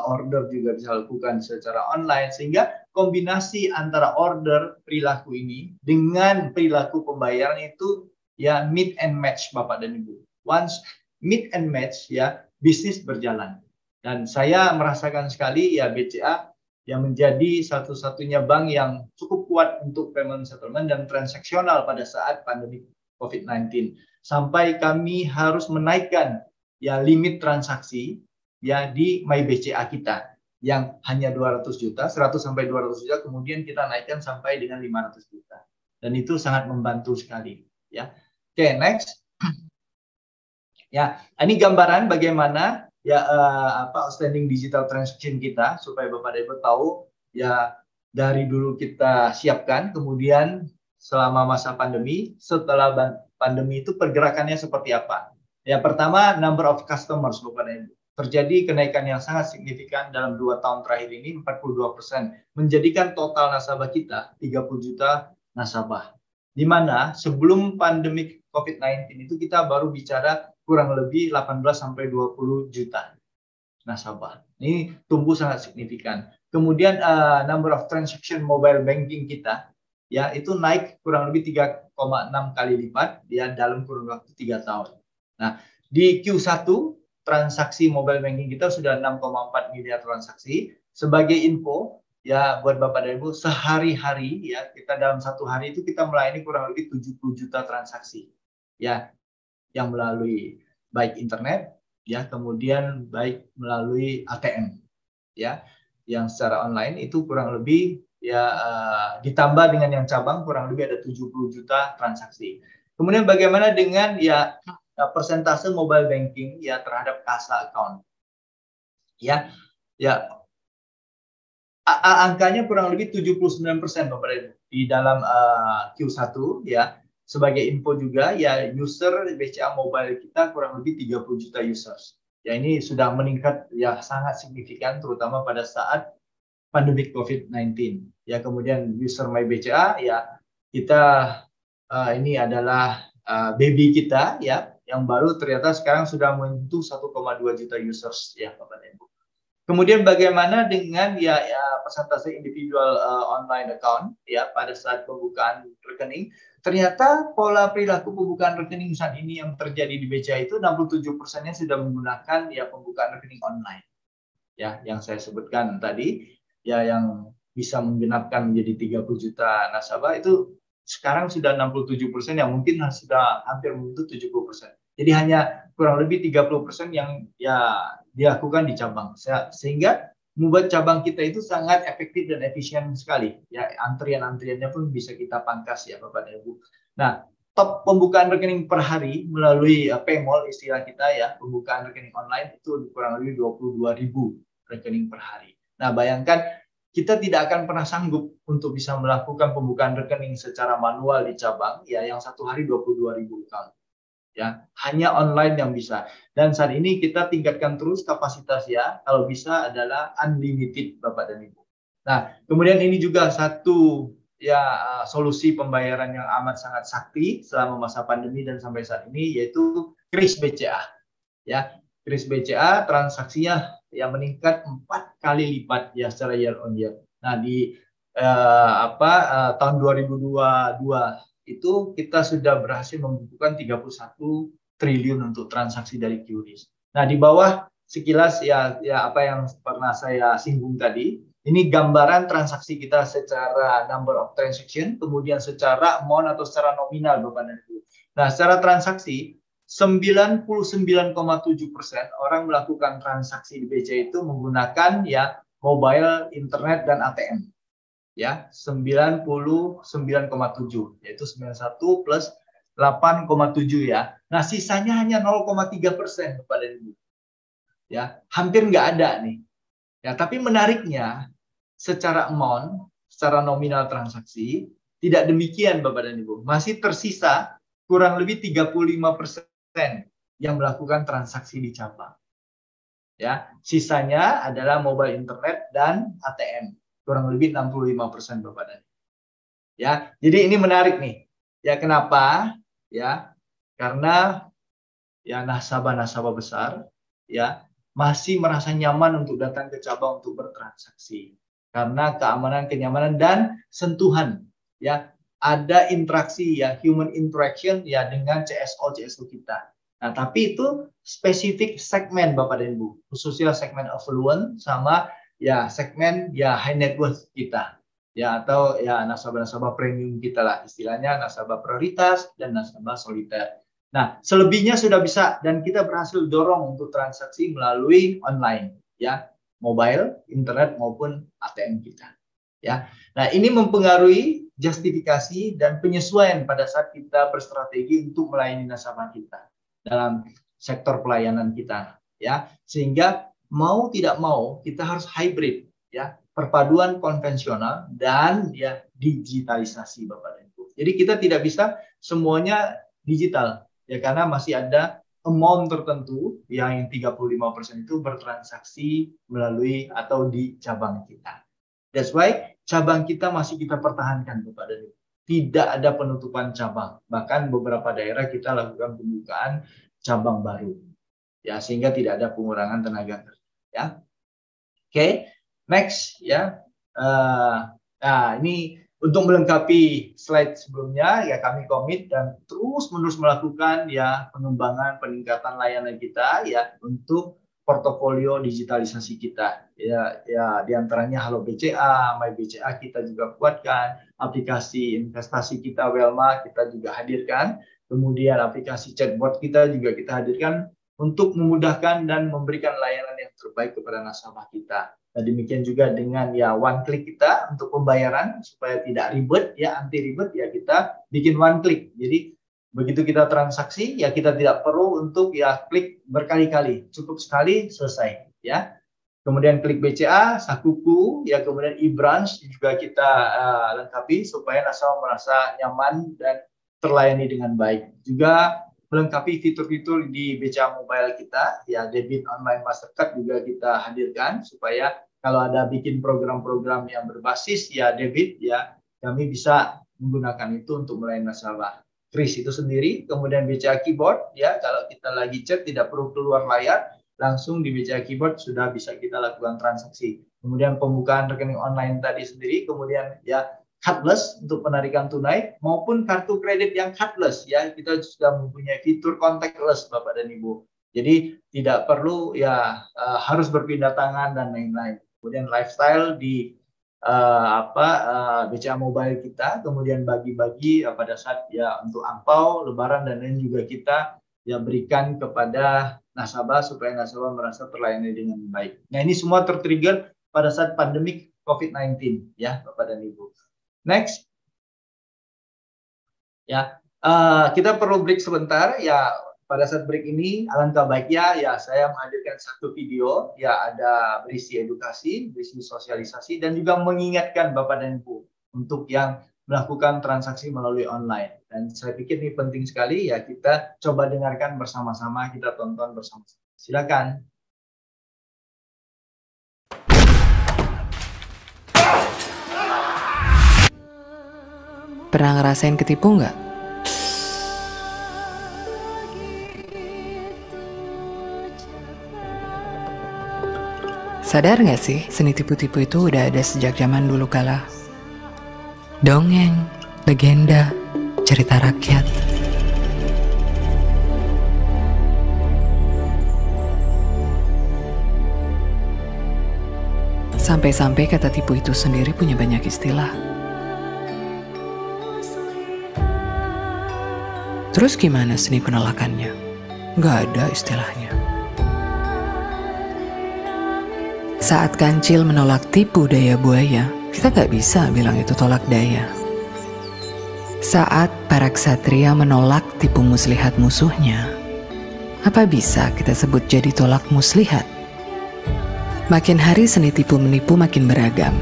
order juga bisa lakukan secara online sehingga kombinasi antara order perilaku ini dengan perilaku pembayaran itu ya meet and match Bapak dan Ibu. Once meet and match ya bisnis berjalan. Dan saya merasakan sekali ya BCA yang menjadi satu-satunya bank yang cukup kuat untuk payment settlement dan transaksional pada saat pandemi COVID-19. Sampai kami harus menaikkan ya limit transaksi ya di MyBCA kita yang hanya 200 juta, 100 sampai 200 juta, kemudian kita naikkan sampai dengan 500 juta. Dan itu sangat membantu sekali ya. Oke, next. Ya, ini gambaran bagaimana ya outstanding digital transaction kita supaya Bapak dan Ibu tahu ya dari dulu kita siapkan, kemudian selama masa pandemi, setelah pandemi itu pergerakannya seperti apa. Ya, pertama number of customers Bapak dan Ibu. Terjadi kenaikan yang sangat signifikan dalam 2 tahun terakhir ini, 42%, menjadikan total nasabah kita 30 juta nasabah. Di mana sebelum pandemi COVID-19 itu kita baru bicara kurang lebih 18 sampai 20 juta nasabah. Ini tumbuh sangat signifikan. Kemudian number of transaction mobile banking kita ya itu naik kurang lebih 3,6 kali lipat ya dalam kurun waktu 3 tahun. Nah, di Q1 transaksi mobile banking kita sudah 6,4 miliar transaksi. Sebagai info ya buat Bapak dan Ibu, sehari-hari ya kita dalam 1 hari itu kita melayani kurang lebih 70 juta transaksi. Ya, yang melalui baik internet ya, kemudian baik melalui ATM ya, yang secara online itu kurang lebih ya ditambah dengan yang cabang kurang lebih ada 70 juta transaksi. Kemudian bagaimana dengan ya persentase mobile banking ya terhadap kasa account. Ya. Angkanya kurang lebih 79% Bapak Ibu di dalam Q1 ya. Sebagai info juga ya user BCA Mobile kita kurang lebih 30 juta users. Ya ini sudah meningkat ya sangat signifikan terutama pada saat pandemi COVID-19. Ya kemudian user MyBCA ya kita ini adalah baby kita ya yang baru ternyata sekarang sudah menyentuh 1,2 juta users ya Bapak dan Ibu. Kemudian bagaimana dengan ya persentase individual online account ya pada saat pembukaan rekening? Ternyata pola perilaku pembukaan rekening saat ini yang terjadi di BCA itu 67%-nya sudah menggunakan ya pembukaan rekening online. Ya, yang saya sebutkan tadi ya yang bisa menggenapkan menjadi 30 juta nasabah itu sekarang sudah 67% yang mungkin sudah hampir menyentuh 70%. Jadi hanya kurang lebih 30% yang ya dilakukan di cabang. Sehingga membuat cabang kita itu sangat efektif dan efisien sekali. Ya, antrian-antriannya pun bisa kita pangkas ya Bapak dan Ibu. Nah, top pembukaan rekening per hari melalui PayMall istilah kita ya, pembukaan rekening online itu kurang lebih 22.000 rekening per hari. Nah, bayangkan kita tidak akan pernah sanggup untuk bisa melakukan pembukaan rekening secara manual di cabang ya yang satu hari 22.000 kali. Ya, hanya online yang bisa. Dan saat ini kita tingkatkan terus kapasitas ya, kalau bisa adalah unlimited Bapak dan Ibu. Nah, kemudian ini juga satu ya solusi pembayaran yang amat sangat sakti selama masa pandemi dan sampai saat ini yaitu Kris BCA. Ya, Kris BCA transaksinya yang meningkat 4 kali lipat ya secara year on year. Nah, di tahun 2022 itu kita sudah berhasil membukukan 31 triliun untuk transaksi dari QRIS. Nah, di bawah sekilas ya apa yang pernah saya singgung tadi, ini gambaran transaksi kita secara number of transaction, kemudian secara amount atau secara nominal Bapak dan Ibu. Nah, secara transaksi 99,7% orang melakukan transaksi di BCA itu menggunakan ya mobile, internet dan ATM. Ya, 99,7 yaitu 91 plus 8,7 ya. Nah, sisanya hanya 0,3% Bapak dan Ibu. Ya, hampir nggak ada nih. Ya, tapi menariknya secara amount, secara nominal transaksi tidak demikian Bapak dan Ibu. Masih tersisa kurang lebih 35% yang melakukan transaksi di cabang. Ya, sisanya adalah mobile internet dan ATM. Kurang lebih 65% Bapak dan Ibu. Ya, jadi ini menarik nih. Ya, kenapa? Ya, karena ya nasabah-nasabah besar ya masih merasa nyaman untuk datang ke cabang untuk bertransaksi. Karena keamanan, kenyamanan dan sentuhan ya, ada interaksi ya, human interaction ya dengan CSO kita. Nah, tapi itu spesifik segmen Bapak dan Ibu, khususnya segmen affluent sama ya segmen ya high net worth kita, ya atau ya nasabah-nasabah premium kita lah, istilahnya nasabah prioritas dan nasabah soliter. Nah, selebihnya sudah bisa dan kita berhasil dorong untuk transaksi melalui online, ya, mobile, internet maupun ATM kita. Ya, nah ini mempengaruhi justifikasi dan penyesuaian pada saat kita berstrategi untuk melayani nasabah kita dalam sektor pelayanan kita, ya, sehingga mau tidak mau kita harus hybrid, ya, perpaduan konvensional dan ya digitalisasi, Bapak dan Ibu. Jadi kita tidak bisa semuanya digital, ya, karena masih ada amount tertentu yang 35% itu bertransaksi melalui atau di cabang kita. That's why cabang kita masih kita pertahankan, Bapak dan Ibu. Tidak ada penutupan cabang. Bahkan beberapa daerah kita lakukan pembukaan cabang baru, ya, sehingga tidak ada pengurangan tenaga kerja. Ya, oke, next, ya. Nah, ini untuk melengkapi slide sebelumnya, ya, kami komit dan terus-menerus melakukan ya pengembangan peningkatan layanan kita, ya, untuk portofolio digitalisasi kita, ya diantaranya Halo BCA, My BCA kita juga kuatkan, aplikasi investasi kita Welma kita juga hadirkan, kemudian aplikasi chatbot kita juga kita hadirkan untuk memudahkan dan memberikan layanan yang terbaik kepada nasabah kita. Dan demikian juga dengan ya one click kita untuk pembayaran supaya tidak ribet, ya, anti ribet, ya, kita bikin one click. Jadi begitu kita transaksi, ya, kita tidak perlu untuk ya klik berkali-kali, cukup sekali selesai, ya. Kemudian klik BCA, Sakuku, ya, kemudian e-branch juga kita lengkapi supaya nasabah merasa nyaman dan terlayani dengan baik. Juga melengkapi fitur-fitur di BCA Mobile kita, ya, debit online Mastercard juga kita hadirkan supaya kalau ada bikin program-program yang berbasis ya debit, ya, kami bisa menggunakan itu untuk melayani nasabah. Kris itu sendiri, kemudian BCA Keyboard, ya, kalau kita lagi chat tidak perlu keluar layar, langsung di BCA Keyboard sudah bisa kita lakukan transaksi. Kemudian pembukaan rekening online tadi sendiri, kemudian ya cardless untuk penarikan tunai maupun kartu kredit yang cardless, ya, kita sudah mempunyai fitur contactless, Bapak dan Ibu. Jadi tidak perlu ya harus berpindah tangan dan lain-lain. Kemudian lifestyle di BCA Mobile kita, kemudian bagi-bagi pada saat ya untuk angpau, lebaran dan lain juga kita ya berikan kepada nasabah supaya nasabah merasa terlayani dengan baik. Nah, ini semua tertrigger pada saat pandemik COVID-19, ya, Bapak dan Ibu. Next. Ya, kita perlu break sebentar, ya. Pada saat break ini, alangkah baiknya ya saya menghadirkan satu video, ya, ada berisi edukasi, berisi sosialisasi, dan juga mengingatkan Bapak dan Ibu untuk yang melakukan transaksi melalui online. Dan saya pikir ini penting sekali, ya, kita coba dengarkan bersama-sama, kita tonton bersama-sama. Silakan. Pernah ngerasain ketipu nggak? Sadar nggak sih, seni tipu-tipu itu udah ada sejak zaman dulu kala. Dongeng, legenda, cerita rakyat. Sampai-sampai kata tipu itu sendiri punya banyak istilah. Terus gimana seni penolakannya? Nggak ada istilahnya. Saat kancil menolak tipu daya buaya, kita nggak bisa bilang itu tolak daya. Saat para ksatria menolak tipu muslihat musuhnya, apa bisa kita sebut jadi tolak muslihat? Makin hari seni tipu menipu makin beragam,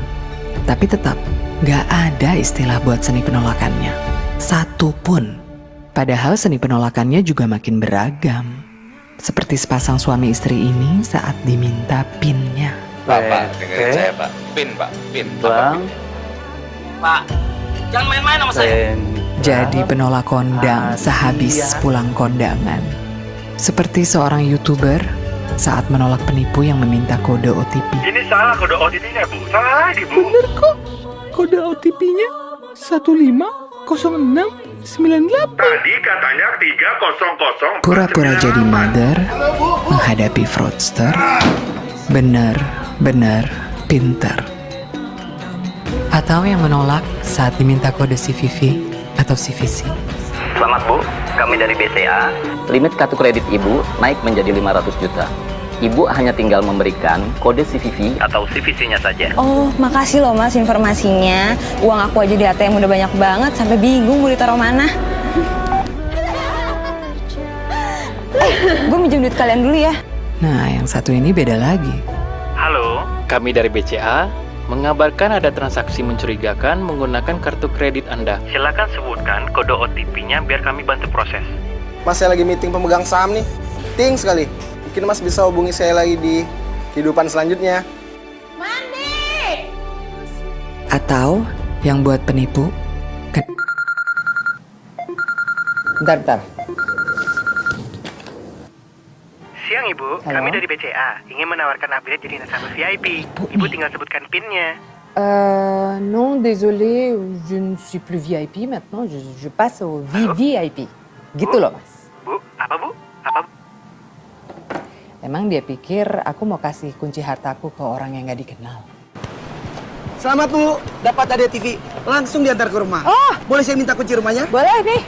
tapi tetap nggak ada istilah buat seni penolakannya. Satu pun. Padahal seni penolakannya juga makin beragam. Seperti sepasang suami istri ini saat diminta PIN-nya. Pak, dengerin saya, Pak. PIN, Pak. PIN. Bang. Pak, jangan main-main sama saya. Jadi penolak kondang sehabis pulang kondangan. Seperti seorang YouTuber saat menolak penipu yang meminta kode OTP. Ini salah kode OTP-nya, Bu. Salah lagi, Bu. Bener kok. Kode OTP-nya 150698. Tadi katanya 300. Pura-pura jadi mother menghadapi fraudster. Benar pinter. Atau yang menolak saat diminta kode CVV atau CVC. Selamat Bu, kami dari BCA. Limit kartu kredit Ibu naik menjadi 500 juta. Ibu hanya tinggal memberikan kode CVV atau CVC-nya saja. Oh, makasih loh Mas informasinya. Uang aku aja di ATM udah banyak banget, sampai bingung mau ditaruh mana. Gue minjem duit kalian dulu ya. Nah, yang satu ini beda lagi. Halo, kami dari BCA mengabarkan ada transaksi mencurigakan menggunakan kartu kredit Anda. Silakan sebutkan kode OTP-nya biar kami bantu proses. Mas, saya lagi meeting pemegang saham nih. Ting sekali. Mungkin Mas bisa hubungi saya lagi di kehidupan selanjutnya. Mandi! Atau yang buat penipu. Bentar. Siang Ibu, halo? Kami dari BCA ingin menawarkan upgrade jadi nasabah VIP. Ibu tinggal sebutkan PIN-nya. Non, désolé, je ne suis plus VIP maintenant, je passe au VVIP. Gitu loh, Mas. Bu, apa Bu? Apa Bu? Emang dia pikir aku mau kasih kunci hartaku ke orang yang nggak dikenal. Selamat Bu, dapat ada TV. Langsung diantar ke rumah. Oh, boleh saya minta kunci rumahnya? Boleh nih.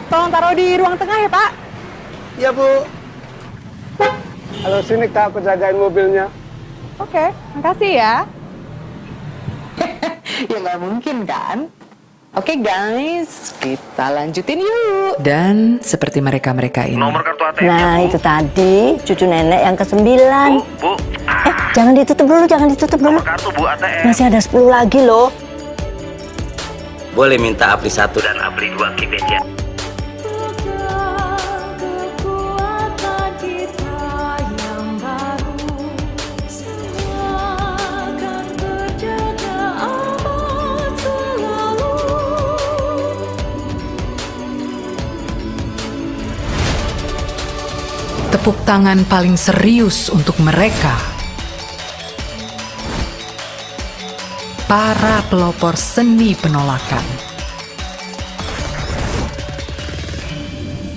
Tolong taruh di ruang tengah ya, Pak. Iya Bu. Halo, sini Kak, aku jagain mobilnya. Oke, makasih ya. Ya nggak mungkin kan? Oke guys, kita lanjutin yuk. Dan seperti mereka-mereka ini. Nomor kartu ATM. Nah, itu tadi cucu nenek yang ke-9. Bu. Jangan ditutup dulu, jangan ditutup dulu. Nomor kartu Bu ATM. Masih ada 10 lagi loh. Boleh minta APRI 1 dan APRI 2 ke BCA. Tepuk tangan paling serius untuk mereka. Para pelopor seni penolakan.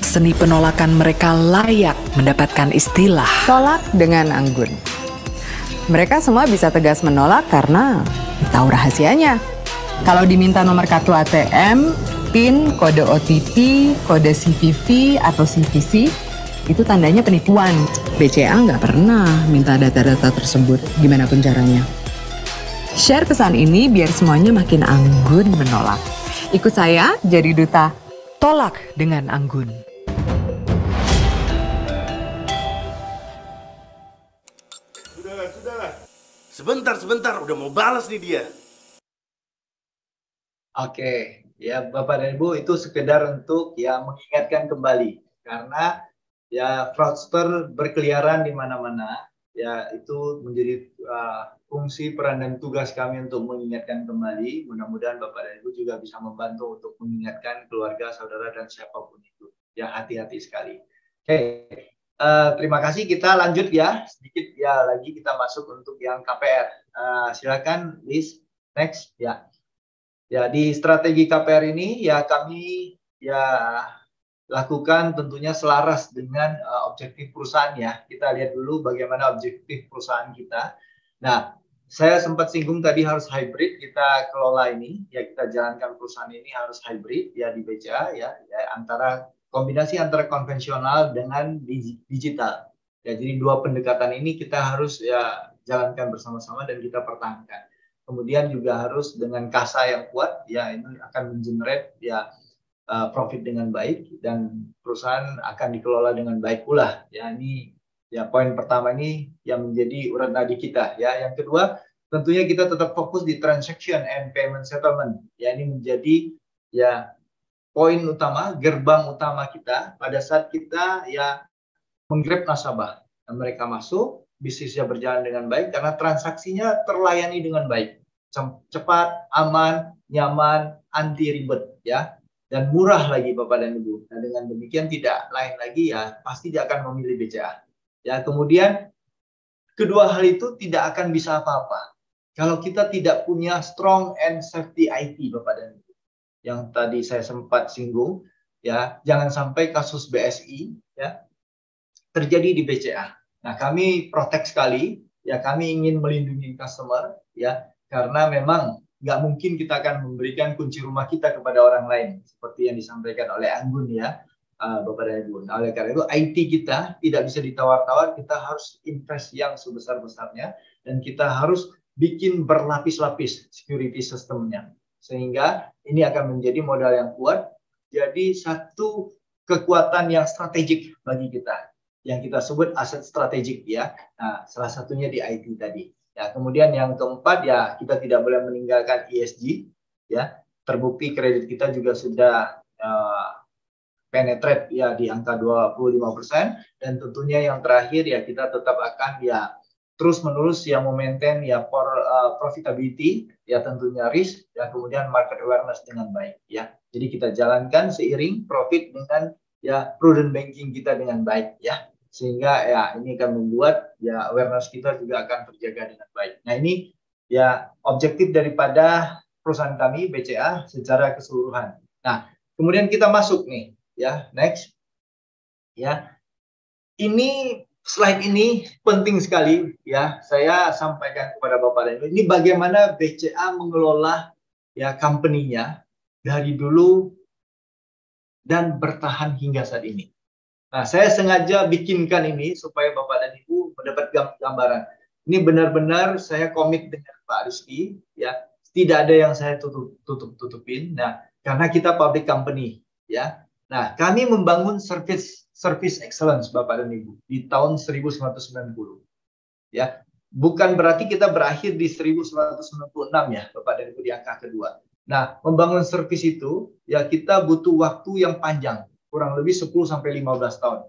Seni penolakan mereka layak mendapatkan istilah Tolak dengan anggun. Mereka semua bisa tegas menolak karena tahu rahasianya. Kalau diminta nomor kartu ATM, PIN, kode OTP, kode CVV atau CVC, itu tandanya penipuan. BCA nggak pernah minta data-data tersebut, gimana pun caranya. Share pesan ini biar semuanya makin anggun menolak. Ikut saya jadi duta tolak dengan anggun. Sudahlah. Sebentar, udah mau balas nih dia. Oke, ya Bapak dan Ibu, itu sekedar untuk ya mengingatkan kembali. Karena ya fraudster berkeliaran di mana-mana, ya itu menjadi fungsi, peran dan tugas kami untuk mengingatkan kembali. Mudah-mudahan Bapak dan Ibu juga bisa membantu untuk mengingatkan keluarga, saudara dan siapapun itu. Ya hati-hati sekali. Oke, terima kasih. Kita lanjut ya sedikit ya lagi kita masuk untuk yang KPR. Silakan Liz, next ya. Ya di strategi KPR ini ya kami ya lakukan tentunya selaras dengan objektif perusahaan ya. Kita lihat dulu bagaimana objektif perusahaan kita. Nah, saya sempat singgung tadi harus hybrid kita kelola ini. Ya kita jalankan perusahaan ini harus hybrid ya di BCA ya antara kombinasi antara konvensional dengan digital. Ya jadi dua pendekatan ini kita harus ya jalankan bersama-sama dan kita pertahankan. Kemudian juga harus dengan kasa yang kuat ya ini akan mengenerate ya profit dengan baik dan perusahaan akan dikelola dengan baik pula. Ya ini ya poin pertama ini yang menjadi urat nadi kita. Ya yang kedua tentunya kita tetap fokus di transaction and payment settlement. Ya ini menjadi ya poin utama, gerbang utama kita pada saat kita ya menggrab nasabah. Dan mereka masuk, bisnisnya berjalan dengan baik karena transaksinya terlayani dengan baik, cepat, aman, nyaman, anti ribet ya. Dan murah lagi Bapak dan Ibu. Nah, dengan demikian tidak lain lagi ya pasti dia akan memilih BCA. Ya, kemudian kedua hal itu tidak akan bisa apa-apa kalau kita tidak punya strong and safety IT Bapak dan Ibu. Yang tadi saya sempat singgung ya, jangan sampai kasus BSI ya terjadi di BCA. Nah, kami protect sekali ya kami ingin melindungi customer, ya, karena memang nggak mungkin kita akan memberikan kunci rumah kita kepada orang lain seperti yang disampaikan oleh Anggun, ya, Bapak dan Ibu. Nah, oleh karena itu IT kita tidak bisa ditawar-tawar, kita harus invest yang sebesar-besarnya dan kita harus bikin berlapis-lapis security systemnya sehingga ini akan menjadi modal yang kuat, jadi satu kekuatan yang strategik bagi kita yang kita sebut aset strategik, ya. Nah, salah satunya di IT tadi. Ya, kemudian yang keempat, ya, kita tidak boleh meninggalkan ESG, ya. Terbukti kredit kita juga sudah penetrate, ya, di angka 25%, dan tentunya yang terakhir, ya, kita tetap akan, ya, terus-menerus, ya, memaintain, ya, profitability, ya, tentunya risk, dan kemudian market awareness dengan baik, ya. Jadi kita jalankan seiring profit dengan, ya, prudent banking kita dengan baik, ya. Sehingga, ya, ini akan membuat, ya, awareness kita juga akan terjaga dengan baik. Nah, ini, ya, objektif daripada perusahaan kami BCA secara keseluruhan. Nah, kemudian kita masuk nih, ya, next, ya. Ini slide ini penting sekali, ya. Saya sampaikan kepada Bapak dan Ibu. Ini bagaimana BCA mengelola, ya, company-nya dari dulu dan bertahan hingga saat ini. Nah, saya sengaja bikinkan ini supaya Bapak dan Ibu mendapat gambaran. Ini benar-benar saya komit dengan Pak Rizky, ya. Tidak ada yang saya tutupin. Nah, karena kita public company, ya. Nah, kami membangun service excellence, Bapak dan Ibu, di tahun 1990. Ya, bukan berarti kita berakhir di 1996, ya, Bapak dan Ibu, di angka kedua. Nah, membangun service itu, ya, kita butuh waktu yang panjang, kurang lebih 10-15 tahun.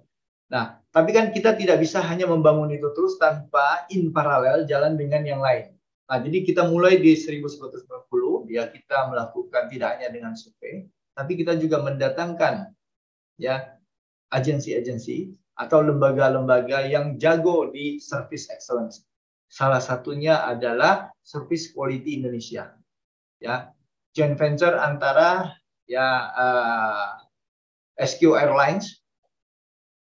Nah, tapi kan kita tidak bisa hanya membangun itu terus tanpa in paralel jalan dengan yang lain. Nah, jadi kita mulai di 1990, ya, kita melakukan tidak hanya dengan survei, tapi kita juga mendatangkan, ya, agensi-agensi atau lembaga-lembaga yang jago di service excellence. Salah satunya adalah Service Quality Indonesia, ya, joint venture antara, ya, SQ Airlines,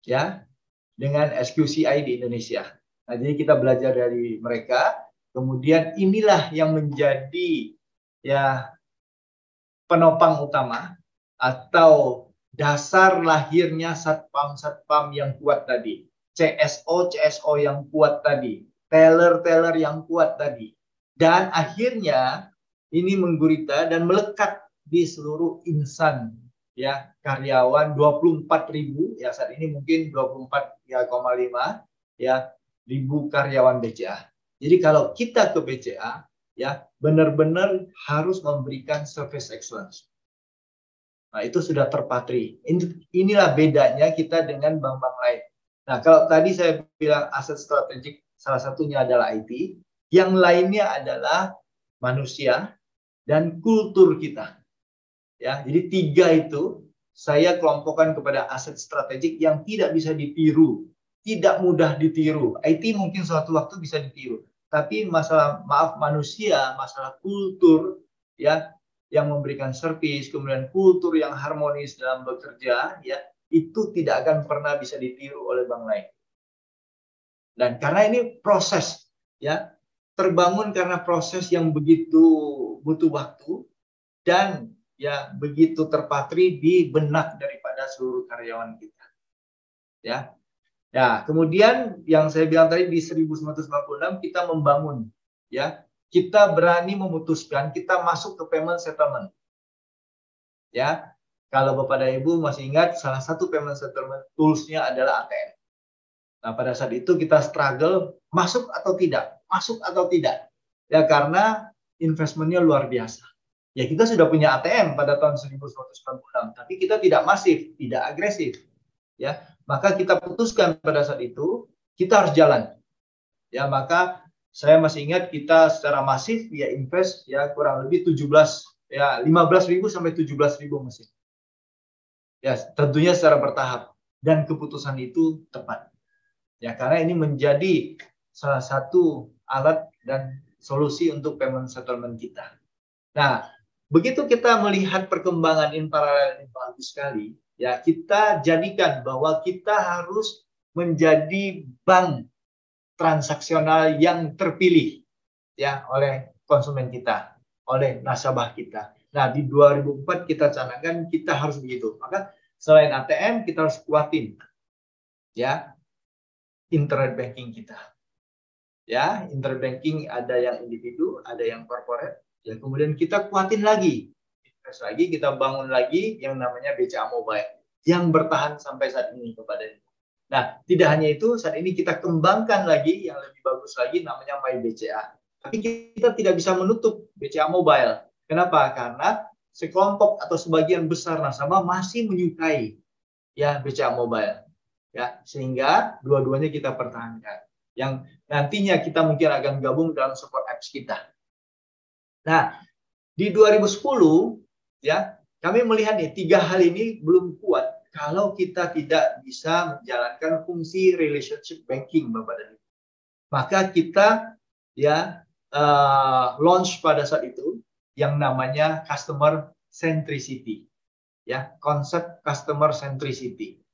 ya, dengan SQCI di Indonesia. Nah, jadi kita belajar dari mereka. Kemudian inilah yang menjadi, ya, penopang utama atau dasar lahirnya satpam yang kuat tadi, CSO yang kuat tadi, teller yang kuat tadi, dan akhirnya ini menggurita dan melekat di seluruh insan, ya, karyawan 24.000, ya, saat ini mungkin 24,5, ya, ribu karyawan BCA. Jadi kalau kita ke BCA, ya, benar-benar harus memberikan service excellence. Nah, itu sudah terpatri. Inilah bedanya kita dengan bank-bank lain. Nah, kalau tadi saya bilang aset strategik, salah satunya adalah IT, yang lainnya adalah manusia dan kultur kita. Ya, jadi 3 itu saya kelompokkan kepada aset strategik yang tidak bisa ditiru, tidak mudah ditiru. IT mungkin suatu waktu bisa ditiru, tapi masalah manusia, masalah kultur, ya, yang memberikan servis, kemudian kultur yang harmonis dalam bekerja, ya, itu tidak akan pernah bisa ditiru oleh bank lain. Dan karena ini proses, ya, terbangun karena proses yang begitu butuh waktu dan, ya, begitu terpatri di benak daripada seluruh karyawan kita, ya. Ya, kemudian yang saya bilang tadi di 1996 kita membangun, ya, kita berani memutuskan kita masuk ke payment settlement, ya. Kalau Bapak dan Ibu masih ingat, salah satu payment settlement tools-nya adalah ATM. Nah, pada saat itu kita struggle masuk atau tidak, ya, karena investmentnya luar biasa. Ya, kita sudah punya ATM pada tahun 1996, tapi kita tidak masif, tidak agresif, ya. Maka kita putuskan pada saat itu kita harus jalan, ya. Maka saya masih ingat kita secara masif, ya, invest, ya, kurang lebih 15.000 sampai 17.000 mesin, ya, tentunya secara bertahap, dan keputusan itu tepat, ya, karena ini menjadi salah satu alat dan solusi untuk payment settlement kita. Nah, begitu kita melihat perkembangan in parallel ini bagus sekali, ya, kita jadikan bahwa kita harus menjadi bank transaksional yang terpilih ya oleh konsumen kita, oleh nasabah kita. Nah, di 2004 kita canangkan kita harus begitu. Maka selain ATM kita harus kuatin ya internet banking kita. Ya, internet banking ada yang individu, ada yang corporate. Ya, kemudian kita kuatin lagi. Kita bangun lagi yang namanya BCA Mobile yang bertahan sampai saat ini kepada ini. Nah, tidak hanya itu, saat ini kita kembangkan lagi yang lebih bagus lagi namanya My BCA. Tapi kita tidak bisa menutup BCA Mobile. Kenapa? Karena sekelompok atau sebagian besar nasabah masih menyukai ya BCA Mobile. Ya, sehingga dua-duanya kita pertahankan. Yang nantinya kita mungkin akan gabung dalam support apps kita. Nah, di 2010 ya, kami melihat nih 3 hal ini belum kuat kalau kita tidak bisa menjalankan fungsi relationship banking, Bapak dan Ibu. Maka kita ya launch pada saat itu yang namanya customer centricity. Ya, konsep customer centricity.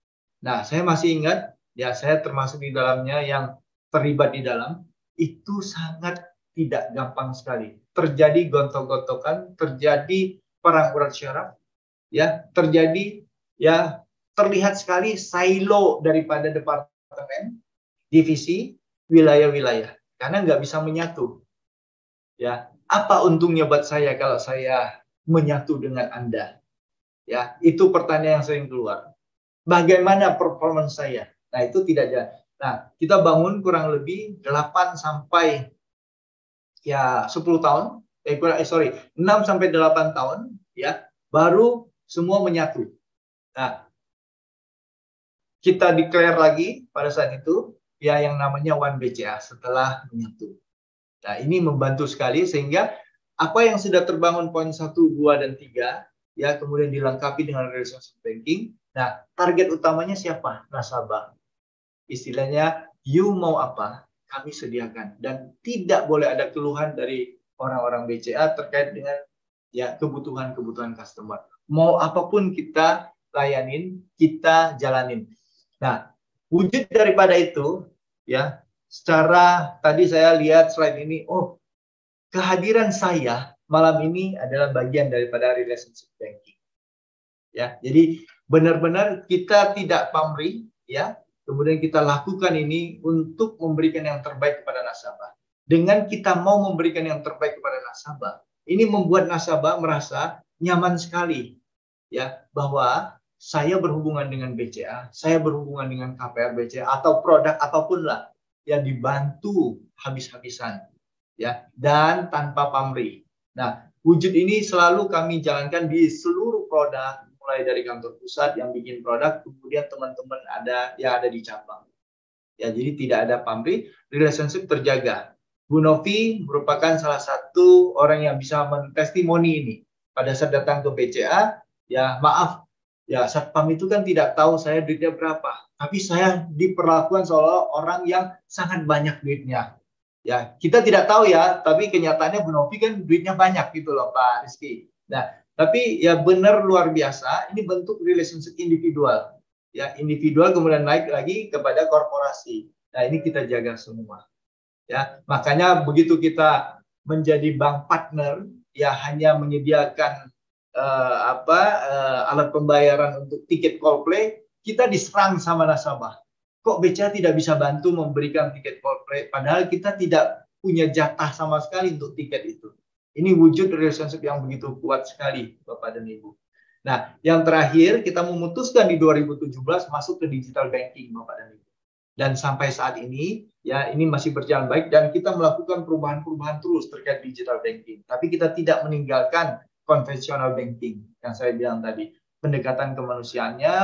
Nah, saya masih ingat ya, saya termasuk di dalamnya yang terlibat di dalam, itu sangat tidak gampang sekali. Terjadi gontok-gontokan, terjadi perang urat syaraf, ya, terjadi ya terlihat sekali silo daripada departemen, divisi, wilayah-wilayah, karena nggak bisa menyatu. Ya, apa untungnya buat saya kalau saya menyatu dengan Anda? Ya, itu pertanyaan yang sering keluar. Bagaimana performance saya? Nah, itu tidak ada. Nah, kita bangun kurang lebih 8 sampai ya 10 tahun, 6 sampai 8 tahun ya, baru semua menyatu. Nah, kita declare lagi pada saat itu ya yang namanya One BCA setelah menyatu. Nah, ini membantu sekali sehingga apa yang sudah terbangun poin 1, 2 dan 3 ya kemudian dilengkapi dengan relationship banking. Nah, target utamanya siapa? Nasabah. Istilahnya, you mau apa? Kami sediakan, dan tidak boleh ada keluhan dari orang-orang BCA terkait dengan ya kebutuhan-kebutuhan customer. Mau apapun kita layanin, kita jalanin. Nah, wujud daripada itu ya, secara tadi saya lihat slide ini, oh, kehadiran saya malam ini adalah bagian daripada relationship banking. Ya, jadi benar-benar kita tidak pamrih ya. Kemudian kita lakukan ini untuk memberikan yang terbaik kepada nasabah. Dengan kita mau memberikan yang terbaik kepada nasabah, ini membuat nasabah merasa nyaman sekali ya bahwa saya berhubungan dengan BCA, saya berhubungan dengan KPR BCA atau produk apapun lah yang dibantu habis-habisan ya dan tanpa pamrih. Nah, wujud ini selalu kami jalankan di seluruh produk, mulai dari kantor pusat yang bikin produk, kemudian teman-teman ada yang ada di cabang. Ya, jadi tidak ada pamrih, relationship terjaga. Bu Novi merupakan salah satu orang yang bisa mentestimoni ini. Pada saat datang ke BCA, ya maaf, ya satpam itu kan tidak tahu saya duitnya berapa, tapi saya diperlakukan seolah orang yang sangat banyak duitnya. Ya, kita tidak tahu ya, tapi kenyataannya Bu Novi kan duitnya banyak gitu loh Pak Rizky. Nah, tapi ya benar luar biasa, ini bentuk relationship individual. Ya, individual kemudian naik lagi kepada korporasi. Nah, ini kita jaga semua. Ya, makanya begitu kita menjadi bank partner, ya hanya menyediakan alat pembayaran untuk tiket Coldplay, kita diserang sama nasabah. Kok BCA tidak bisa bantu memberikan tiket Coldplay, padahal kita tidak punya jatah sama sekali untuk tiket itu. Ini wujud relationship yang begitu kuat sekali, Bapak dan Ibu. Nah, yang terakhir kita memutuskan di 2017 masuk ke digital banking, Bapak dan Ibu. Dan sampai saat ini, ya ini masih berjalan baik dan kita melakukan perubahan-perubahan terus terkait digital banking. Tapi kita tidak meninggalkan konvensional banking yang saya bilang tadi. Pendekatan kemanusiaannya,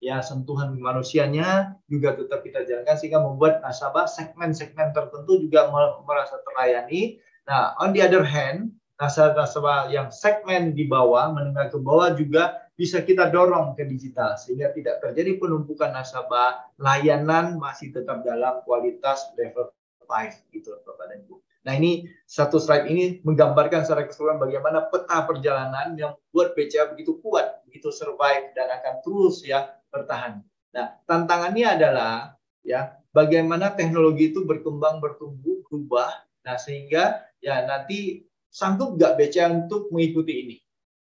ya sentuhan manusianya juga tetap kita jalankan sehingga membuat nasabah segmen-segmen tertentu juga merasa terlayani. Nah, on the other hand, nasabah yang segmen di bawah, menengah ke bawah juga bisa kita dorong ke digital sehingga tidak terjadi penumpukan nasabah, layanan masih tetap dalam kualitas level 5 gitu Bapak dan Ibu. Nah, ini satu slide ini menggambarkan secara keseluruhan bagaimana peta perjalanan yang membuat BCA begitu kuat, begitu survive dan akan terus ya bertahan. Nah, tantangannya adalah ya bagaimana teknologi itu berkembang, bertumbuh, berubah. Nah, sehingga ya nanti sanggup nggak BCA untuk mengikuti ini?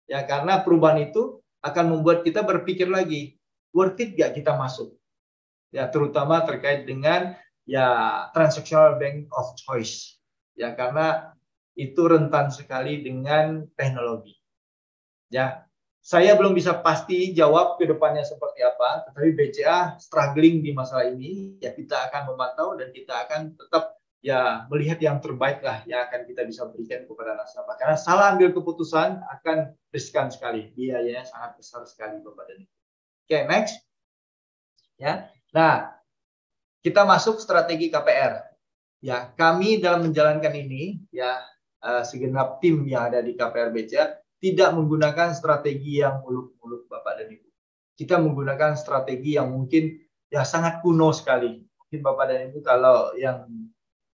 Ya, karena perubahan itu akan membuat kita berpikir lagi, worth it nggak kita masuk? Ya, terutama terkait dengan ya transactional bank of choice. Ya, karena itu rentan sekali dengan teknologi. Ya, saya belum bisa pasti jawab ke depannya seperti apa, tetapi BCA struggling di masalah ini, ya kita akan memantau dan kita akan tetap ya melihat yang terbaik lah yang akan kita bisa berikan kepada nasabah. Karena salah ambil keputusan akan riskan sekali, biayanya sangat besar sekali Bapak dan Ibu. Oke, next. Ya, nah kita masuk strategi KPR. Ya, kami dalam menjalankan ini, ya segenap tim yang ada di KPR BCA tidak menggunakan strategi yang muluk-muluk Bapak dan Ibu. Kita menggunakan strategi yang mungkin ya sangat kuno sekali. Mungkin Bapak dan Ibu kalau yang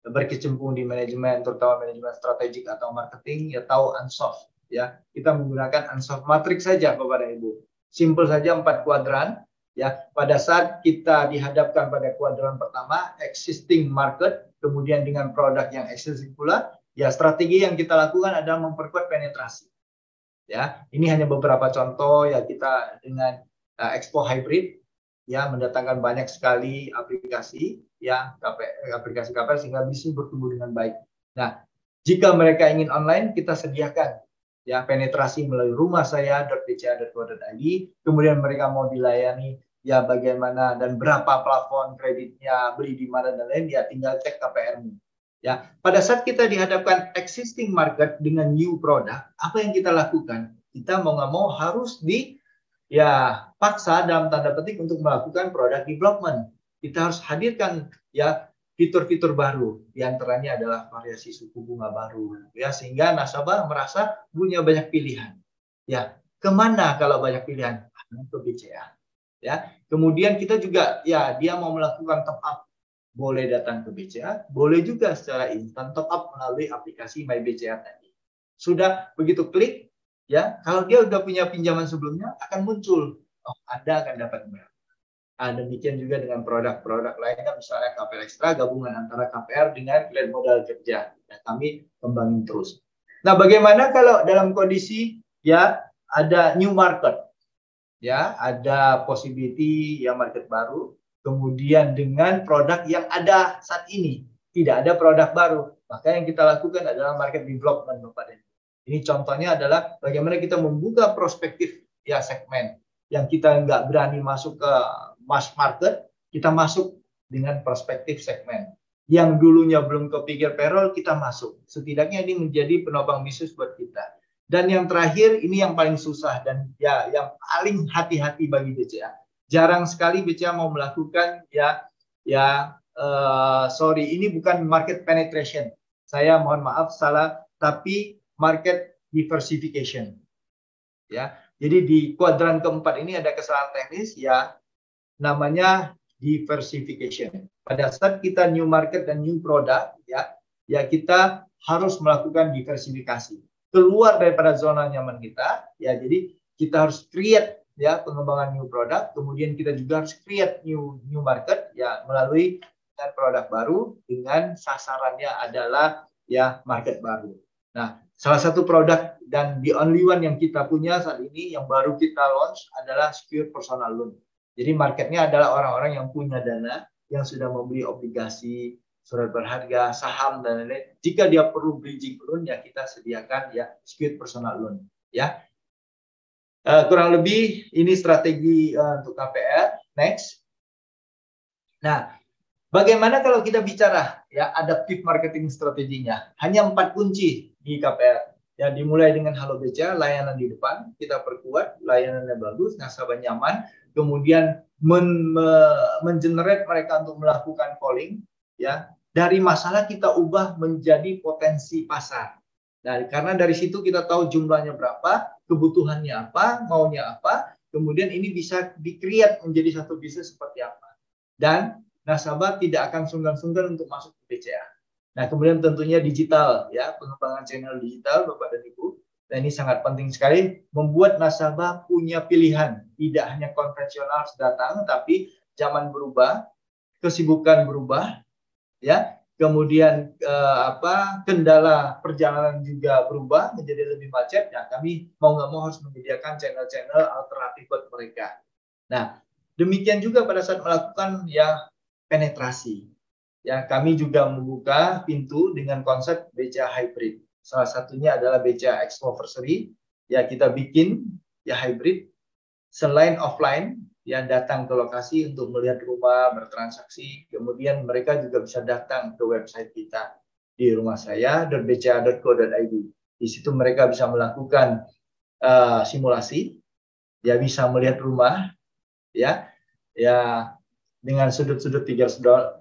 berkecimpung di manajemen, terutama manajemen strategik atau marketing, ya tahu Ansoff. Ya, kita menggunakan Ansoff matrix saja Bapak dan Ibu. Simple saja 4 kuadran. Ya, pada saat kita dihadapkan pada kuadran pertama, existing market, kemudian dengan produk yang existing pula, ya strategi yang kita lakukan adalah memperkuat penetrasi. Ya, ini hanya beberapa contoh ya kita dengan Expo Hybrid ya mendatangkan banyak sekali aplikasi ya aplikasi KPR sehingga bisnis bertumbuh dengan baik. Nah, jika mereka ingin online kita sediakan ya penetrasi melalui rumah saya.bca.co.id, kemudian mereka mau dilayani ya bagaimana dan berapa plafon kreditnya, beli di mana dan lain ya tinggal cek KPR-nya. Ya, pada saat kita dihadapkan existing market dengan new product, apa yang kita lakukan? Kita mau nggak mau harus paksa dalam tanda petik untuk melakukan product development. Kita harus hadirkan ya fitur-fitur baru, diantaranya adalah variasi suku bunga baru, ya sehingga nasabah merasa punya banyak pilihan. Ya, kemana kalau banyak pilihan? Ke BCA. Ya, kemudian kita juga ya dia mau melakukan top up. Boleh datang ke BCA, boleh juga secara instan top up melalui aplikasi My BCA tadi. Sudah begitu klik, ya kalau dia udah punya pinjaman sebelumnya akan muncul, oh Anda akan dapat berapa. Demikian juga dengan produk-produk lainnya, misalnya KPR Extra, gabungan antara KPR dengan klien modal kerja. Ya, kami kembangin terus. Nah, bagaimana kalau dalam kondisi ya ada new market, ya ada possibility ya market baru. Kemudian dengan produk yang ada saat ini, tidak ada produk baru. Maka yang kita lakukan adalah market development, Bapak dan Ibu. Ini contohnya adalah bagaimana kita membuka perspektif ya segmen yang kita nggak berani masuk ke mass market, kita masuk dengan perspektif segmen. Yang dulunya belum kepikir payroll, kita masuk. Setidaknya ini menjadi penopang bisnis buat kita. Dan yang terakhir, ini yang paling susah dan ya yang paling hati-hati bagi BCA. Jarang sekali BCA mau melakukan ini bukan market penetration. Saya mohon maaf salah, tapi market diversification. Ya, jadi di kuadran keempat ini ada kesalahan teknis ya, namanya diversification. Pada saat kita new market dan new product ya kita harus melakukan diversifikasi. Keluar daripada zona nyaman kita, ya jadi kita harus create ya pengembangan new product, kemudian kita juga harus create new market ya melalui produk baru dengan sasarannya adalah ya market baru. Nah, salah satu produk dan the only one yang kita punya saat ini yang baru kita launch adalah secured personal loan. Jadi marketnya adalah orang-orang yang punya dana yang sudah membeli obligasi, surat berharga, saham dan lain-lain. Jika dia perlu bridging loan ya kita sediakan ya secured personal loan ya. Kurang lebih ini strategi untuk KPR. Next. Nah, bagaimana kalau kita bicara ya adaptive marketing strateginya? Hanya 4 kunci di KPR. Ya dimulai dengan Halo BCA, layanan di depan, kita perkuat, layanannya bagus, nasabah nyaman, kemudian mengenerate mereka untuk melakukan calling ya. Dari masalah kita ubah menjadi potensi pasar. Nah, karena dari situ kita tahu jumlahnya berapa, kebutuhannya apa, maunya apa, kemudian ini bisa di-create menjadi satu bisnis seperti apa. Dan nasabah tidak akan sungkan-sungkan untuk masuk ke BCA. Nah, kemudian tentunya digital, ya pengembangan channel digital, Bapak dan Ibu. Nah, ini sangat penting sekali, membuat nasabah punya pilihan, tidak hanya konvensional datang, tapi zaman berubah, kesibukan berubah, ya. Kemudian kendala perjalanan juga berubah menjadi lebih macet. Nah, kami mau nggak mau harus menyediakan channel-channel alternatif buat mereka. Nah, demikian juga pada saat melakukan ya penetrasi. Ya, kami juga membuka pintu dengan konsep BCA hybrid. Salah satunya adalah BCA Expoversary. Ya, kita bikin ya hybrid selain offline. Ya, datang ke lokasi untuk melihat rumah, bertransaksi. Kemudian mereka juga bisa datang ke website kita di rumah saya .bca.co.id. Di situ mereka bisa melakukan simulasi, ya bisa melihat rumah, ya dengan sudut-sudut 360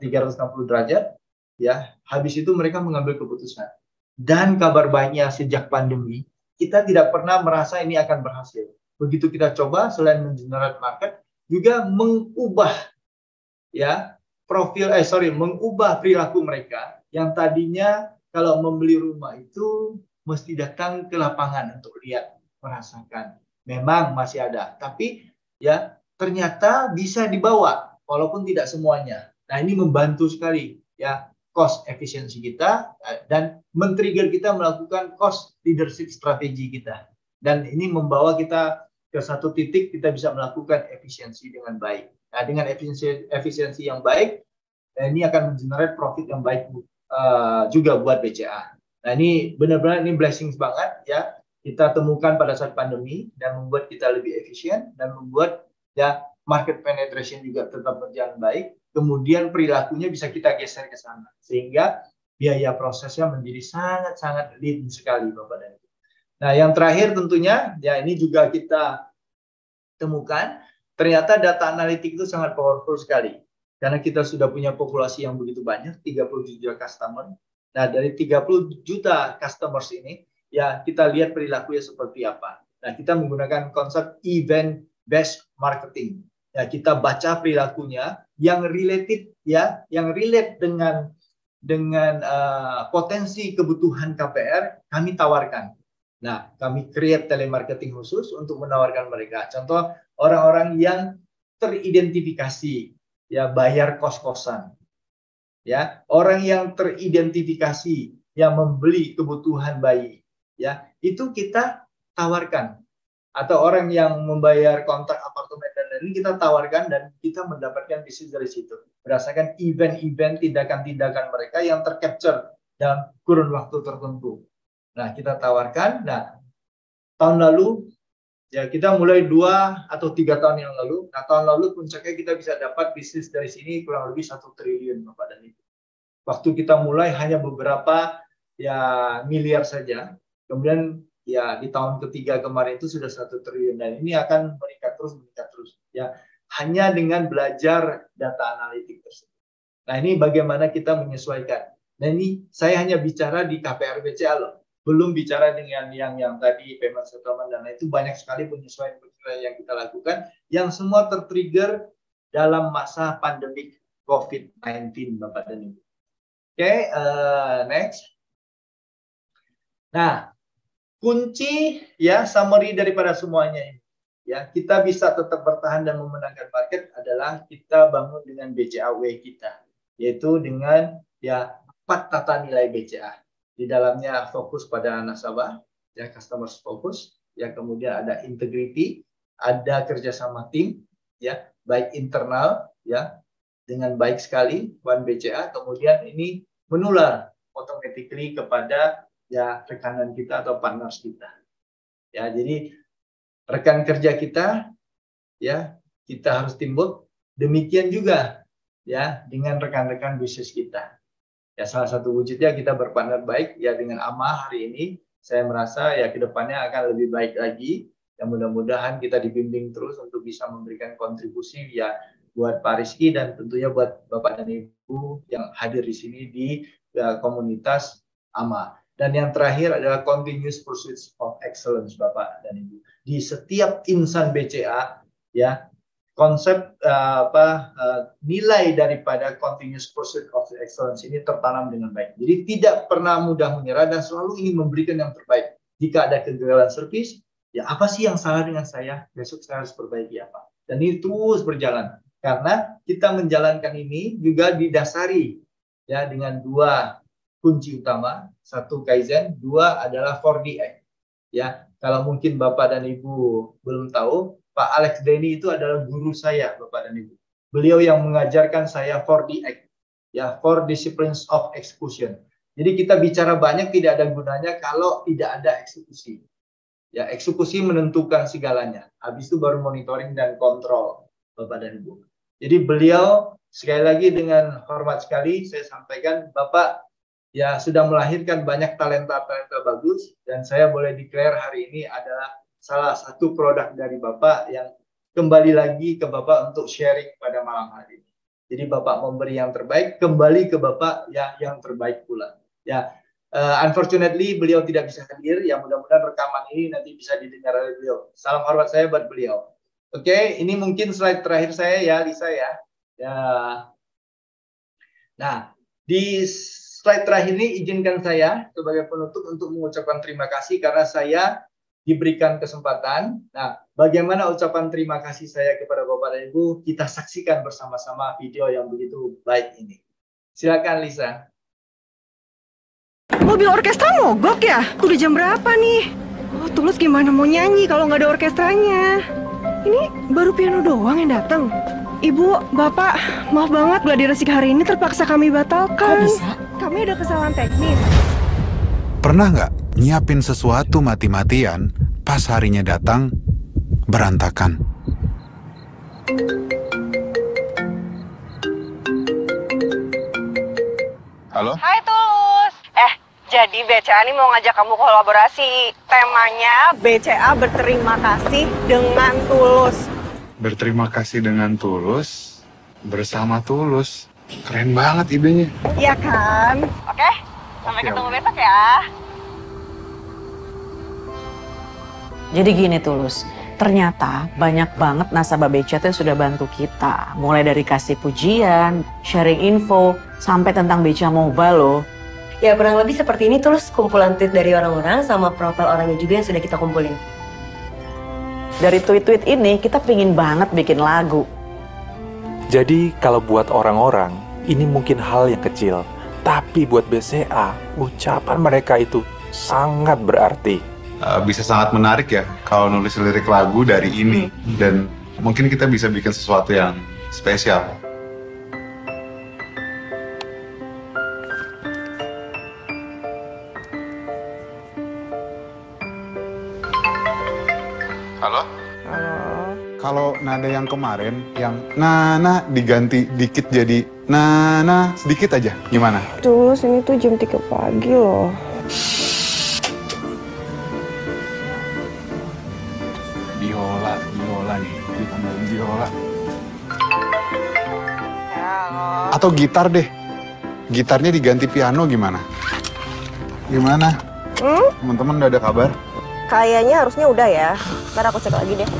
derajat. Ya, habis itu mereka mengambil keputusan. Dan kabar baiknya sejak pandemi, kita tidak pernah merasa ini akan berhasil. Begitu kita coba, selain mengenerate market, juga mengubah ya mengubah perilaku mereka yang tadinya kalau membeli rumah itu mesti datang ke lapangan untuk lihat, merasakan. Memang masih ada, tapi ya ternyata bisa dibawa walaupun tidak semuanya. Nah, ini membantu sekali ya cost efisiensi kita dan men-trigger kita melakukan cost leadership strategi kita. Dan ini membawa kita ke satu titik kita bisa melakukan efisiensi dengan baik. Nah, dengan efisiensi yang baik, ini akan mengenerate profit yang baik juga buat BCA. Nah, ini benar-benar ini blessings banget ya kita temukan pada saat pandemi dan membuat kita lebih efisien dan membuat ya market penetration juga tetap berjalan baik. Kemudian perilakunya bisa kita geser ke sana sehingga biaya prosesnya menjadi sangat-sangat lean sekali, Bapak dan Ibu. Nah, yang terakhir tentunya, ya ini juga kita temukan, ternyata data analitik itu sangat powerful sekali. Karena kita sudah punya populasi yang begitu banyak, 30 juta customer. Nah, dari 30 juta customers ini, ya kita lihat perilakunya seperti apa. Nah, kita menggunakan konsep event-based marketing. Ya, kita baca perilakunya yang related, ya, yang relate dengan potensi kebutuhan KPR, kami tawarkan. Nah, kami create telemarketing khusus untuk menawarkan mereka. Contoh, orang-orang yang teridentifikasi, ya bayar kos-kosan. Ya, orang yang teridentifikasi yang membeli kebutuhan bayi, ya, itu kita tawarkan. Atau orang yang membayar kontrak apartemen dan lain-lain kita tawarkan dan kita mendapatkan bisnis dari situ. Berdasarkan event-event tindakan-tindakan mereka yang tercapture dalam kurun waktu tertentu. Nah, kita tawarkan. Nah, tahun lalu ya kita mulai 2 atau 3 tahun yang lalu. Nah, tahun lalu puncaknya kita bisa dapat bisnis dari sini kurang lebih 1 triliun, Bapak dan Ibu. Waktu kita mulai hanya beberapa ya miliar saja. Kemudian ya di tahun ketiga kemarin itu sudah 1 triliun dan ini akan meningkat terus ya hanya dengan belajar data analitik tersebut. Nah, ini bagaimana kita menyesuaikan. Nah, ini saya hanya bicara di KPR BCA loh. Belum bicara dengan yang tadi payment settlement dan lain itu banyak sekali penyesuaian yang kita lakukan yang semua tertrigger dalam masa pandemik COVID-19, Bapak dan Ibu. Oke, next. Nah, kunci ya summary daripada semuanya ini. Ya, kita bisa tetap bertahan dan memenangkan market adalah kita bangun dengan BCAW kita, yaitu dengan ya 4 tata nilai BCA. Di dalamnya fokus pada nasabah, ya customers focus, ya kemudian ada integrity, ada kerjasama tim, ya baik internal, ya dengan baik sekali One BCA, kemudian ini menular automatically kepada ya rekanan kita atau partners kita. Ya, jadi rekan kerja kita, ya kita harus teamwork. Demikian juga, ya dengan rekan-rekan bisnis kita. Ya, salah satu wujudnya kita berpartner baik ya dengan AMA hari ini. Saya merasa ya kedepannya akan lebih baik lagi. Ya, mudah-mudahan kita dibimbing terus untuk bisa memberikan kontribusi ya buat Pak Rizky dan tentunya buat Bapak dan Ibu yang hadir di sini di komunitas AMA. Dan yang terakhir adalah continuous pursuit of excellence, Bapak dan Ibu. Di setiap insan BCA ya konsep nilai daripada continuous pursuit of excellence ini tertanam dengan baik. Jadi tidak pernah mudah menyerah dan selalu ingin memberikan yang terbaik. Jika ada kegagalan servis, ya apa sih yang salah dengan saya? Besok saya harus perbaiki apa? Dan ini terus berjalan. Karena kita menjalankan ini juga didasari ya dengan 2 kunci utama, 1 Kaizen, 2 adalah 4DX. Ya, kalau mungkin Bapak dan Ibu belum tahu, Pak Alex Denny itu adalah guru saya, Bapak dan Ibu. Beliau yang mengajarkan saya 4DX, ya, 4 Disciplines of Execution. Jadi kita bicara banyak tidak ada gunanya kalau tidak ada eksekusi. Ya, eksekusi menentukan segalanya. Habis itu baru monitoring dan kontrol, Bapak dan Ibu. Jadi beliau sekali lagi dengan hormat sekali saya sampaikan, Bapak ya sudah melahirkan banyak talenta-talenta bagus dan saya boleh declare hari ini adalah salah satu produk dari Bapak yang kembali lagi ke Bapak untuk sharing pada malam hari ini. Jadi Bapak memberi yang terbaik, kembali ke Bapak yang terbaik pula. Ya, unfortunately beliau tidak bisa hadir, ya mudah-mudahan rekaman ini nanti bisa didengar oleh beliau. Salam hormat saya buat beliau. Oke, ini mungkin slide terakhir saya ya, Lisa ya. Ya. Nah, di slide terakhir ini izinkan saya sebagai penutup untuk mengucapkan terima kasih karena saya diberikan kesempatan. Nah, bagaimana ucapan terima kasih saya kepada Bapak dan Ibu? Kita saksikan bersama-sama video yang begitu baik ini. Silakan Lisa. Mobil orkestra mogok ya? Udah jam berapa nih? Oh, Tulus gimana mau nyanyi kalau nggak ada orkestranya? Ini baru piano doang yang datang. Ibu, Bapak, maaf banget gladi resik hari ini terpaksa kami batalkan. Kok bisa? Kami ada kesalahan teknis. Pernah nggak nyiapin sesuatu mati-matian, pas harinya datang, berantakan? Halo? Hai Tulus. Jadi BCA ini mau ngajak kamu kolaborasi. Temanya BCA berterima kasih dengan tulus. Berterima kasih dengan tulus, bersama tulus. Keren banget idenya. Iya kan? Oke, sampai ketemu besok ya. Jadi gini Tulus, ternyata banyak banget nasabah BCA yang sudah bantu kita. Mulai dari kasih pujian, sharing info, sampai tentang BCA Mobile loh. Ya kurang lebih seperti ini Tulus, kumpulan tweet dari orang-orang sama profil orangnya juga yang sudah kita kumpulin. Dari tweet-tweet ini kita pingin banget bikin lagu. Jadi kalau buat orang-orang ini mungkin hal yang kecil, tapi buat BCA ucapan mereka itu sangat berarti. Bisa sangat menarik ya kalau nulis lirik lagu dari ini, dan mungkin kita bisa bikin sesuatu yang spesial. Halo? Halo. Kalau nada yang kemarin, yang nana diganti dikit jadi nana sedikit aja, gimana? Tulus, ini tuh jam 3 pagi loh. Biola nih, ditambahin biola. Atau gitar deh, gitarnya diganti piano gimana? Gimana? Teman-teman udah ada kabar? Kayaknya harusnya udah ya. Ntar aku cek lagi deh.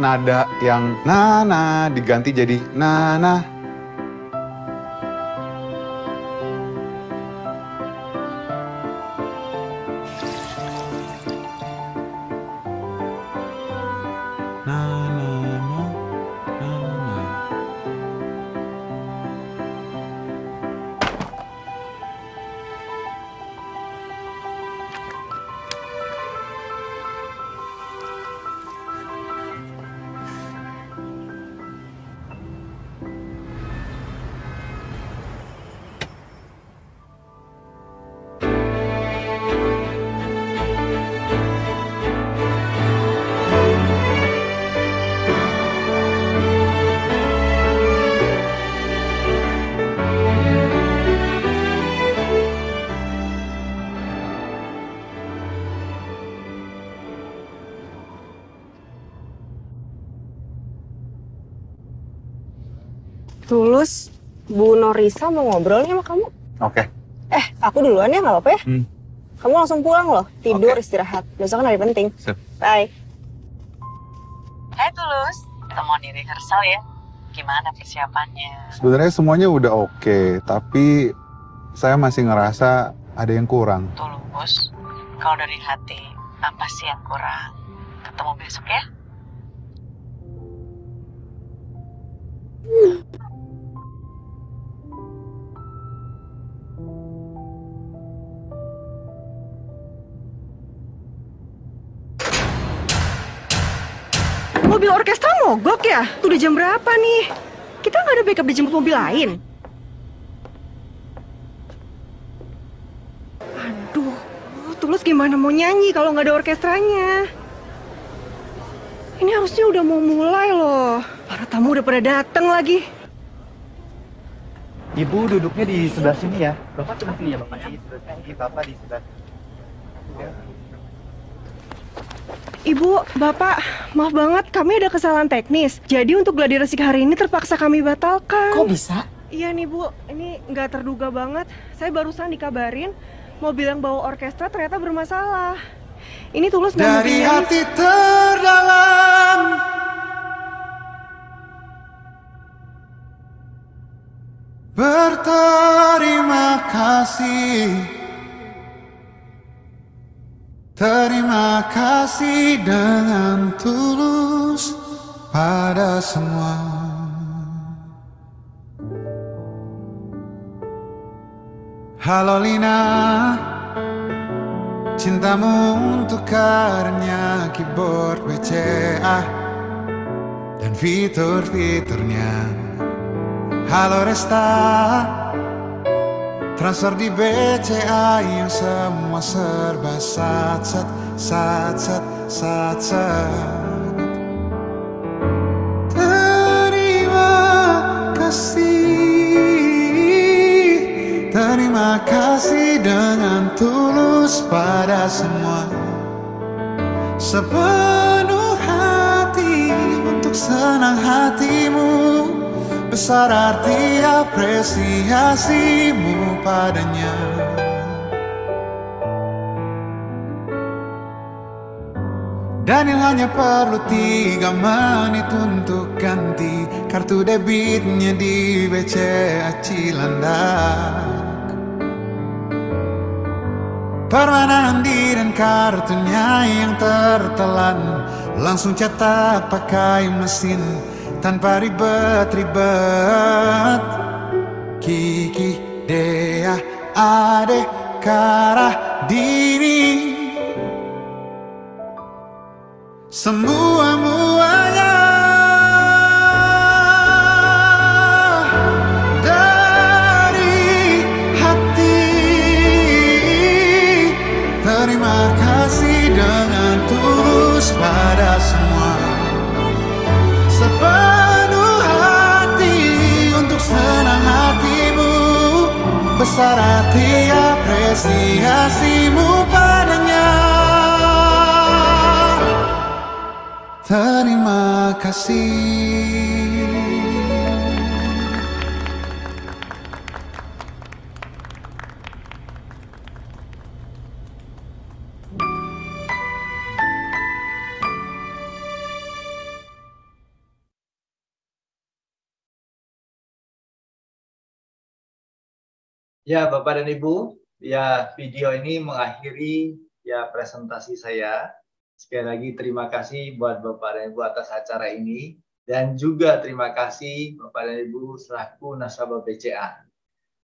Nada yang nana diganti jadi nana. Tulus, Bu Norisa mau ngobrol nih sama kamu. Oke. Aku duluan ya, nggak apa-apa ya? Kamu langsung pulang loh, tidur, istirahat. Besok kan hari penting. Sip. Bye. Hai Tulus, ketemuan di rehearsal ya. Gimana persiapannya? Sebenarnya semuanya udah oke, tapi saya masih ngerasa ada yang kurang. Tulus, kalau dari hati, apa sih yang kurang? Ketemu besok ya? Mobil orkestra mogok ya? Udah jam berapa nih? Kita nggak ada backup dijemput mobil lain. Aduh, Tulus gimana mau nyanyi kalau nggak ada orkestranya? Ini harusnya udah mau mulai loh. Para tamu udah pada datang lagi. Ibu duduknya di sebelah sini ya. Bapak sebelah sini ya, Bapak. Di sebelah sini, Bapak di sebelah sini. Ibu, Bapak, maaf banget, kami ada kesalahan teknis. Jadi untuk gladi resik hari ini terpaksa kami batalkan. Kok bisa? Iya nih Bu, ini nggak terduga banget. Saya barusan dikabarin mobil yang bawa orkestra ternyata bermasalah. Ini Tulus dari hati terdalam berterima kasih. Terima kasih dengan tulus pada semua. Halo Lina, cintamu untuk karenanya keyboard BCA dan fitur-fiturnya. Halo Resta, transfer di BCA yang semua serba sat. Terima kasih dengan tulus pada semua. Sepenuh hati untuk senang hatimu. Besar arti apresiasimu padanya. Daniel hanya perlu 3 menit untuk ganti kartu debitnya di BCA Cilandak. Permanen di dan kartunya yang tertelan langsung cetak pakai mesin tanpa ribet-ribet. Kiki, Dea, Ade, Kara, Dini, semua-muanya dari hati. Terima kasih dengan tulus pada semua. Sepenuh hati untuk senang hatimu. Besar hati apresiasimu padanya. Terima kasih. Ya, Bapak dan Ibu, ya video ini mengakhiri ya presentasi saya. Sekali lagi terima kasih buat Bapak dan Ibu atas acara ini, dan juga terima kasih Bapak dan Ibu selaku nasabah BCA.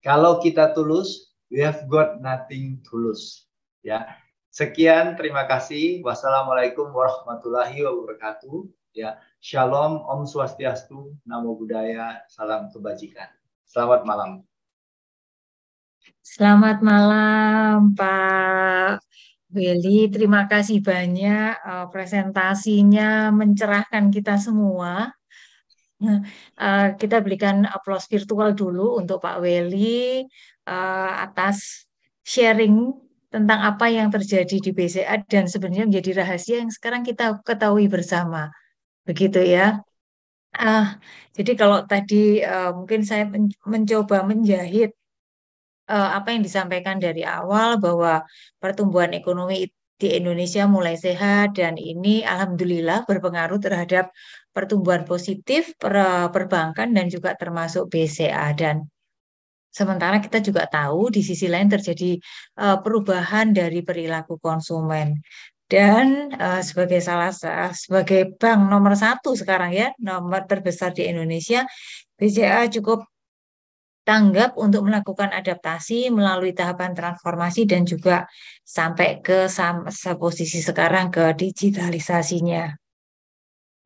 Kalau kita tulus, we have got nothing to lose. Ya, sekian, terima kasih. Wassalamualaikum warahmatullahi wabarakatuh. Ya, Shalom, Om Swastiastu, Namo Buddhaya, salam kebajikan. Selamat malam. Selamat malam Pak Willy, terima kasih banyak presentasinya mencerahkan kita semua. Kita berikan aplaus virtual dulu untuk Pak Willy atas sharing tentang apa yang terjadi di BCA dan sebenarnya menjadi rahasia yang sekarang kita ketahui bersama. Begitu ya. Jadi kalau tadi mungkin saya mencoba menjahit apa yang disampaikan dari awal bahwa pertumbuhan ekonomi di Indonesia mulai sehat dan ini alhamdulillah berpengaruh terhadap pertumbuhan positif perbankan dan juga termasuk BCA. Dan sementara kita juga tahu di sisi lain terjadi perubahan dari perilaku konsumen. Dan sebagai bank nomor 1 sekarang ya, nomor terbesar di Indonesia, BCA cukup tanggap untuk melakukan adaptasi melalui tahapan transformasi dan juga sampai ke posisi sekarang ke digitalisasinya.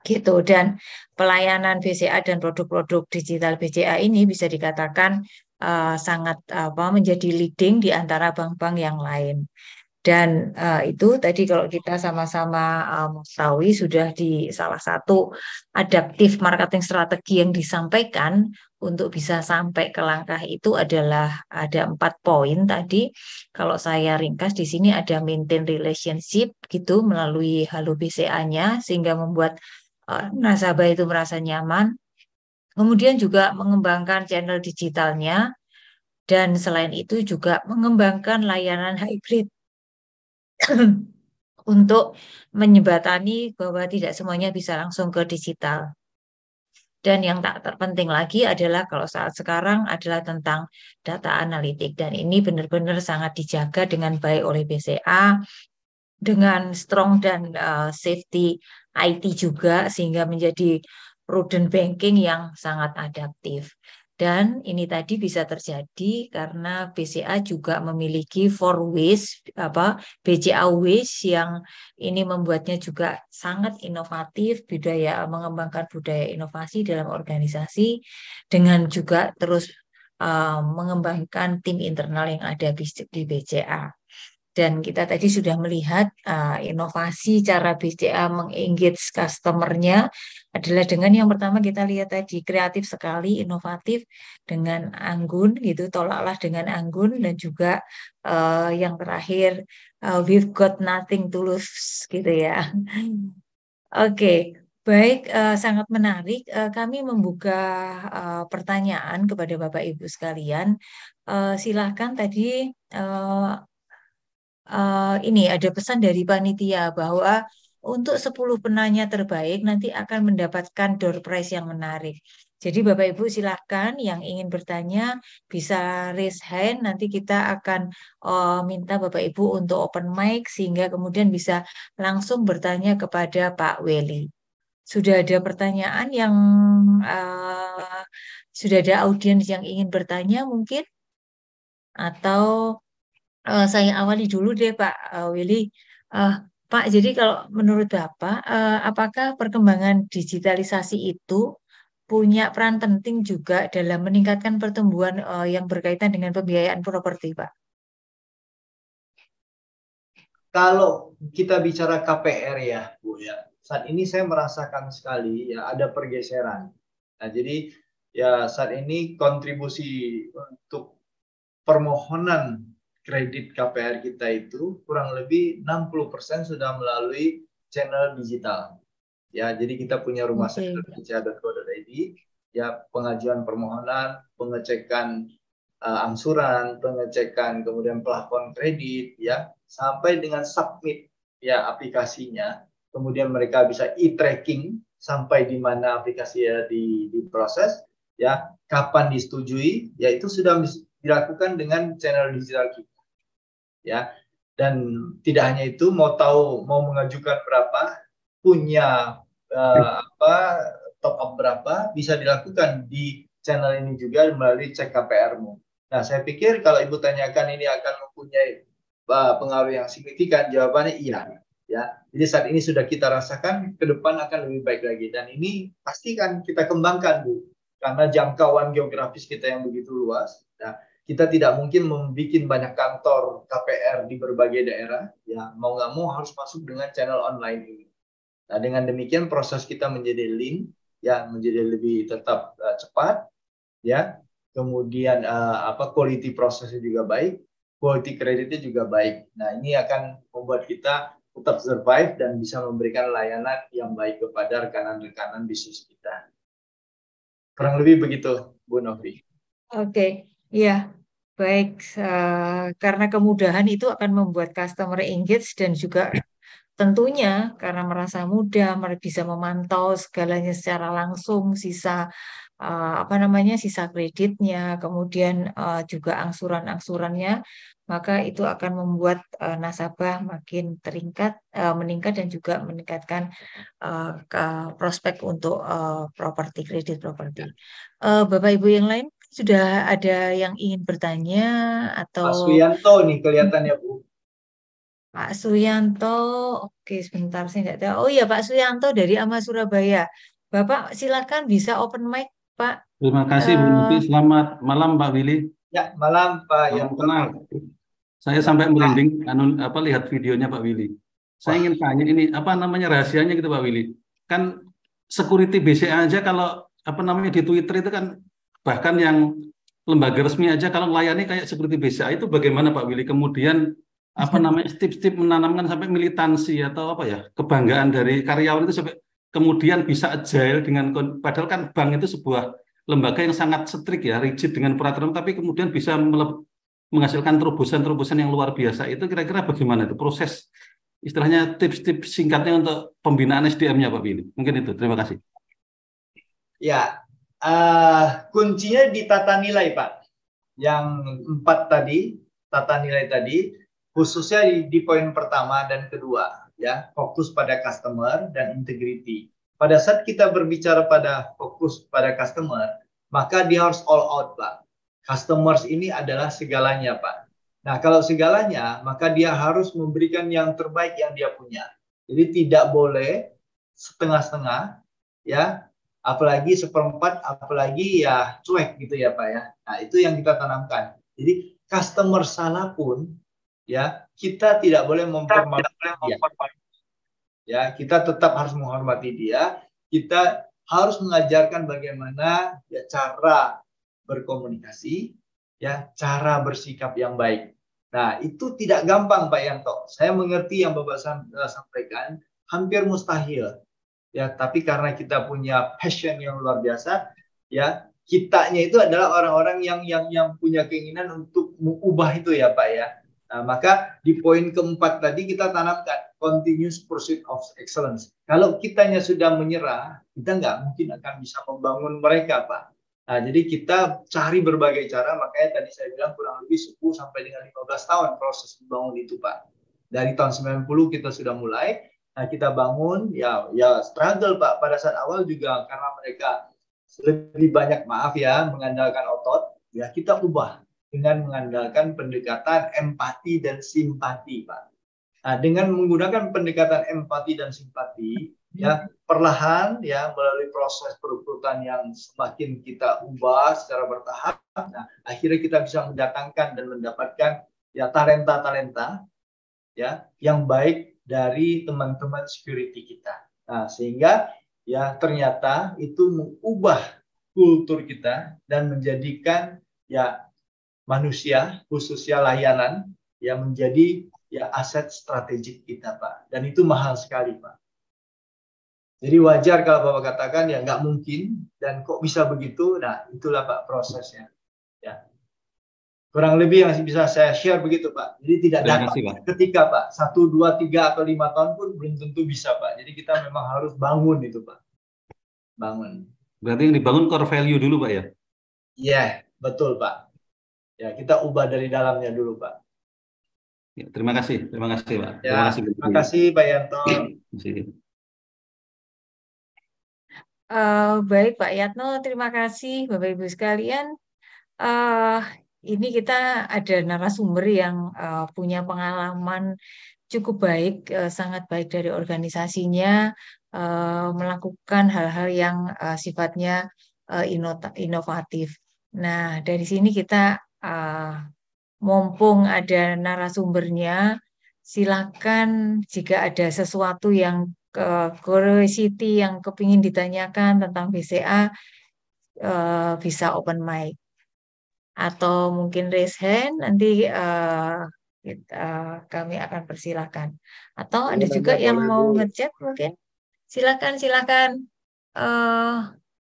gitu. Dan pelayanan BCA dan produk-produk digital BCA ini bisa dikatakan sangat menjadi leading di antara bank-bank yang lain. Dan itu tadi kalau kita sama-sama mengetahui sudah di salah satu adaptif marketing strategi yang disampaikan untuk bisa sampai ke langkah itu adalah ada 4 poin tadi. Kalau saya ringkas di sini ada maintain relationship gitu melalui Halo BCA-nya sehingga membuat nasabah itu merasa nyaman. Kemudian juga mengembangkan channel digitalnya dan selain itu juga mengembangkan layanan hybrid untuk menyebatani bahwa tidak semuanya bisa langsung ke digital. Dan yang tak terpenting lagi adalah kalau saat sekarang adalah tentang data analitik. Dan ini benar-benar sangat dijaga dengan baik oleh BCA, dengan strong dan safety IT juga, sehingga menjadi prudent banking yang sangat adaptif. Dan ini tadi bisa terjadi karena BCA juga memiliki 4 ways, BCA ways yang ini membuatnya juga sangat inovatif, mengembangkan budaya inovasi dalam organisasi dengan juga terus mengembangkan tim internal yang ada di BCA. Dan kita tadi sudah melihat inovasi cara BCA meng-engage customer-nya adalah dengan yang pertama kita lihat tadi kreatif sekali, inovatif dengan anggun gitu, tolaklah dengan anggun, dan juga yang terakhir we've got nothing to lose gitu ya. Oke. Baik, sangat menarik. Kami membuka pertanyaan kepada Bapak Ibu sekalian. Silahkan tadi ini ada pesan dari panitia bahwa untuk 10 penanya terbaik nanti akan mendapatkan door prize yang menarik. Jadi Bapak Ibu silahkan yang ingin bertanya bisa raise hand, nanti kita akan minta Bapak Ibu untuk open mic sehingga kemudian bisa langsung bertanya kepada Pak Weli. Sudah ada pertanyaan yang sudah ada audiens yang ingin bertanya mungkin? Atau saya awali dulu deh Pak Willy. Pak, jadi kalau menurut Bapak, apakah perkembangan digitalisasi itu punya peran penting juga dalam meningkatkan pertumbuhan yang berkaitan dengan pembiayaan properti, Pak? Kalau kita bicara KPR ya, Bu ya, saat ini saya merasakan sekali ya ada pergeseran. Nah, jadi ya saat ini kontribusi untuk permohonan kredit KPR kita itu kurang lebih 60% sudah melalui channel digital. Ya, jadi kita punya rumah sakit bca.co.id, ya pengajuan permohonan, pengecekan angsuran, pengecekan kemudian plafon kredit, ya sampai dengan submit ya aplikasinya. Kemudian mereka bisa e-tracking sampai di mana aplikasinya diproses, ya kapan disetujui, ya itu sudah dilakukan dengan channel digital kita. Ya, dan tidak hanya itu, mau mengajukan berapa, punya top up berapa, bisa dilakukan di channel ini juga melalui cek KPR-mu. Nah, saya pikir kalau Ibu tanyakan ini akan mempunyai pengaruh yang signifikan, jawabannya iya. Ya, jadi saat ini sudah kita rasakan, ke depan akan lebih baik lagi. Dan ini pasti kan kita kembangkan, Bu, karena jangkauan geografis kita yang begitu luas. Nah, kita tidak mungkin membuat banyak kantor KPR di berbagai daerah, ya mau nggak mau harus masuk dengan channel online ini. Nah, dengan demikian proses kita menjadi lean, ya menjadi lebih tetap cepat, ya. Kemudian quality prosesnya juga baik, quality kreditnya juga baik. Nah, ini akan membuat kita tetap survive dan bisa memberikan layanan yang baik kepada rekan-rekan bisnis kita. Kurang lebih begitu, Bu Novi. Oke. Iya, baik. Karena kemudahan itu akan membuat customer engage dan juga tentunya karena merasa mudah, mereka bisa memantau segalanya secara langsung, sisa kreditnya, kemudian juga angsuran-angsurannya, maka itu akan membuat nasabah makin meningkat dan juga meningkatkan prospek untuk kredit properti. Bapak Ibu yang lain sudah ada yang ingin bertanya atau Pak Suyanto nih kelihatannya, Bu. Pak Suyanto, oke sebentar saya nggak tahu. Oh iya Pak Suyanto dari AMA Surabaya. Bapak silakan bisa open mic Pak. Terima kasih Bu Novi. Selamat malam Pak Willy. Ya, malam Pak Salam Yanto. kenal. Saya sampai merinding lihat videonya Pak Willy. Saya ingin tanya ini apa namanya rahasianya gitu Pak Willy. Kan security BCA aja kalau di Twitter itu kan bahkan yang lembaga resmi aja kalau melayani kayak security BCA itu bagaimana Pak Willy? Kemudian tips-tips menanamkan sampai militansi atau kebanggaan dari karyawan itu sampai kemudian bisa agile dengan padahal kan bank itu sebuah lembaga yang sangat strict ya, rigid dengan peraturan, tapi kemudian bisa menghasilkan terobosan-terobosan yang luar biasa. Itu kira-kira bagaimana itu proses istilahnya tips-tips singkatnya untuk pembinaan SDM-nya Pak Willy? Mungkin itu. Terima kasih. Ya, kuncinya di tata nilai Pak. Yang 4 tadi, tata nilai tadi, khususnya di poin pertama dan kedua, ya, fokus pada customer dan integrity. Pada saat kita berbicara pada fokus pada customer, maka dia harus all out, Pak. Customers ini adalah segalanya, Pak. Nah, kalau segalanya, maka dia harus memberikan yang terbaik yang dia punya. Jadi tidak boleh setengah-setengah, ya, apalagi seperempat, apalagi ya cuek gitu ya, Pak ya. Nah, itu yang kita tanamkan. Jadi customer salah pun, ya, kita tidak boleh mempermalukan dia. Ya, kita tetap harus menghormati dia. Kita harus mengajarkan bagaimana ya cara berkomunikasi, ya, cara bersikap yang baik. Nah, itu tidak gampang Pak Yanto. Saya mengerti yang Bapak sampaikan, hampir mustahil. Ya, tapi karena kita punya passion yang luar biasa, ya, kitanya itu adalah orang-orang yang punya keinginan untuk mengubah itu ya Pak ya. Nah, maka di poin keempat tadi kita tanamkan continuous pursuit of excellence. Kalau kitanya sudah menyerah, kita nggak mungkin akan bisa membangun mereka, Pak. Nah, jadi kita cari berbagai cara, makanya tadi saya bilang kurang lebih 10 sampai dengan 15 tahun proses membangun itu, Pak. Dari tahun 90 kita sudah mulai, nah kita bangun, ya struggle, Pak. Pada saat awal juga karena mereka lebih banyak, maaf ya, mengandalkan otot, ya kita ubah dengan mengandalkan pendekatan empati dan simpati, Pak. Nah, dengan menggunakan pendekatan empati dan simpati, ya perlahan ya melalui proses perekrutan yang semakin kita ubah secara bertahap, nah, akhirnya kita bisa mendatangkan dan mendapatkan ya talenta-talenta ya yang baik dari teman-teman security kita. Nah, sehingga ya ternyata itu mengubah kultur kita dan menjadikan ya manusia, khususnya layanan, yang menjadi ya aset strategik kita, Pak. Dan itu mahal sekali, Pak. Jadi wajar kalau Bapak katakan ya nggak mungkin, dan kok bisa begitu, nah itulah Pak prosesnya. Ya. Kurang lebih yang bisa saya share begitu, Pak. Jadi tidak dapat ketika, Pak, 1, 2, 3, atau 5 tahun pun belum tentu bisa, Pak. Jadi kita memang harus bangun itu, Pak. Bangun. Berarti yang dibangun core value dulu, Pak ya? Iya, betul, Pak. Ya, kita ubah dari dalamnya dulu, Pak. Ya, terima kasih, Pak. Ya, terima kasih, Pak Yanto. Baik, Pak Yatno, terima kasih, Bapak Ibu sekalian. Ini kita ada narasumber yang punya pengalaman cukup baik, sangat baik dari organisasinya, melakukan hal-hal yang sifatnya inovatif. Nah, dari sini kita mumpung ada narasumbernya, silakan jika ada sesuatu yang curiosity yang kepingin ditanyakan tentang BCA, bisa open mic atau mungkin raise hand, nanti kami akan persilakan. Atau ada juga yang mau ngechat mungkin, silakan.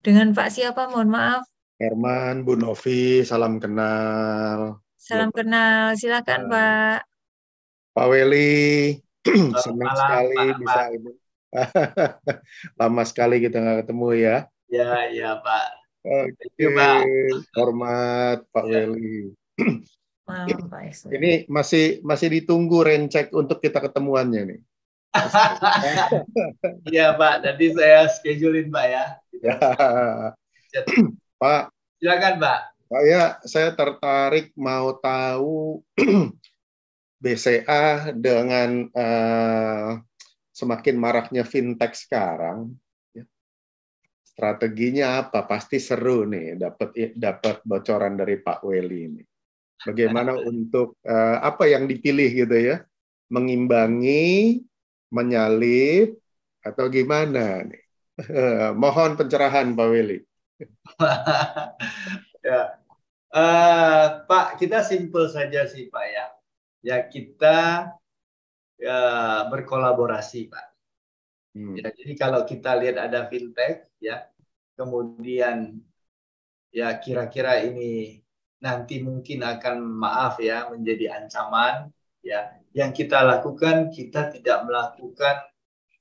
Dengan Pak siapa? Mohon maaf. Herman, Bu Novi, salam kenal. Salam kenal, silakan Pak. Pak Weli, senang sekali bisa ini. Lama sekali kita nggak ketemu ya. Ya Pak. Oke, hormat Pak Weli. Malam Pak. Ini masih ditunggu rencek untuk kita ketemuannya nih. Iya Pak, nanti saya schedulein Pak ya. Pak, silakan Pak. Saya tertarik mau tahu BCA dengan semakin maraknya fintech sekarang, ya, strateginya apa? Pasti seru nih, dapat bocoran dari Pak Welly ini. Bagaimana untuk apa yang dipilih gitu ya? Mengimbangi, menyalip, atau gimana nih? Mohon pencerahan Pak Welly. Ya. Pak, kita simpel saja sih Pak ya. Ya kita berkolaborasi Pak. Ya, jadi kalau kita lihat ada fintech ya, kemudian ya kira-kira ini nanti mungkin akan maaf ya menjadi ancaman ya. Yang kita lakukan, kita tidak melakukan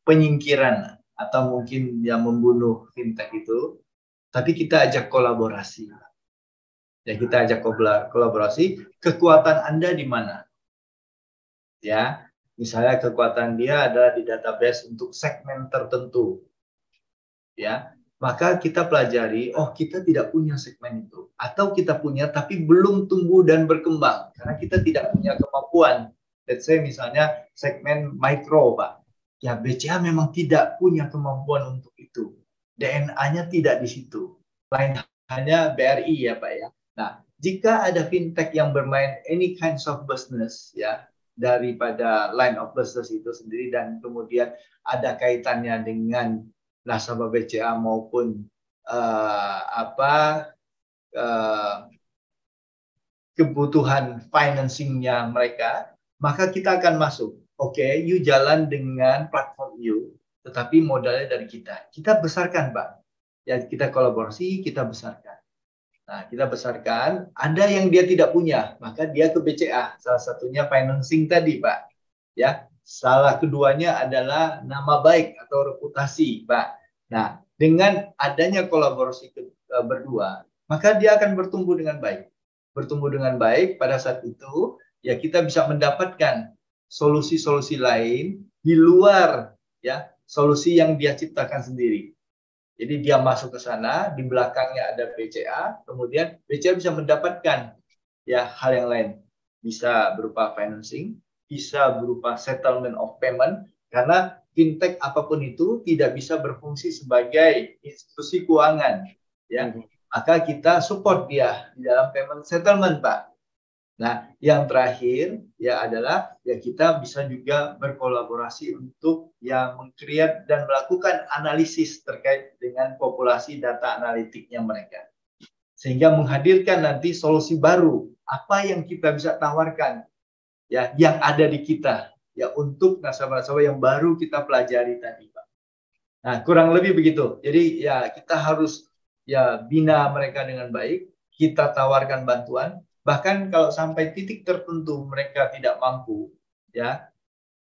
penyingkiran atau mungkin yang membunuh fintech itu, tapi kita ajak kolaborasi. Ya kita ajak kolaborasi. Kekuatan Anda di mana? Ya, misalnya kekuatan dia adalah di database untuk segmen tertentu. Ya, maka kita pelajari, oh kita tidak punya segmen itu. Atau kita punya tapi belum tumbuh dan berkembang. Karena kita tidak punya kemampuan. Let's say misalnya segmen mikro, Pak. Ya BCA memang tidak punya kemampuan untuk itu. DNA-nya tidak di situ. Lain hanya BRI ya Pak ya. Nah, jika ada fintech yang bermain any kinds of business ya, daripada line of business itu sendiri dan kemudian ada kaitannya dengan nasabah BCA maupun kebutuhan financingnya mereka, maka kita akan masuk. Oke, you jalan dengan platform you, tetapi modalnya dari kita. Kita besarkan, Pak. Ya, kita kolaborasi, kita besarkan. Nah, kita besarkan, ada yang dia tidak punya, maka dia ke BCA. Salah satunya financing tadi, Pak. Ya, salah keduanya adalah nama baik atau reputasi, Pak. Nah, dengan adanya kolaborasi berdua, maka dia akan bertumbuh dengan baik. Bertumbuh dengan baik pada saat itu, ya kita bisa mendapatkan solusi-solusi lain di luar ya solusi yang dia ciptakan sendiri. Jadi dia masuk ke sana, di belakangnya ada BCA, kemudian BCA bisa mendapatkan ya hal yang lain. Bisa berupa financing, bisa berupa settlement of payment, karena fintech apapun itu tidak bisa berfungsi sebagai institusi keuangan. Ya, maka kita support dia di dalam payment settlement, Pak. Nah, yang terakhir ya adalah ya kita bisa juga berkolaborasi untuk yang meng-create dan melakukan analisis terkait dengan populasi data analitiknya mereka. Sehingga menghadirkan nanti solusi baru, apa yang kita bisa tawarkan ya yang ada di kita ya untuk nasabah-nasabah yang baru kita pelajari tadi, Pak. Nah, kurang lebih begitu. Jadi ya kita harus ya bina mereka dengan baik, kita tawarkan bantuan. Bahkan kalau sampai titik tertentu mereka tidak mampu, ya,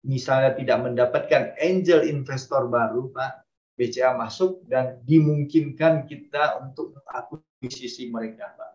misalnya tidak mendapatkan angel investor baru, Pak, BCA masuk dan dimungkinkan kita untuk mengakuisisi mereka, Pak.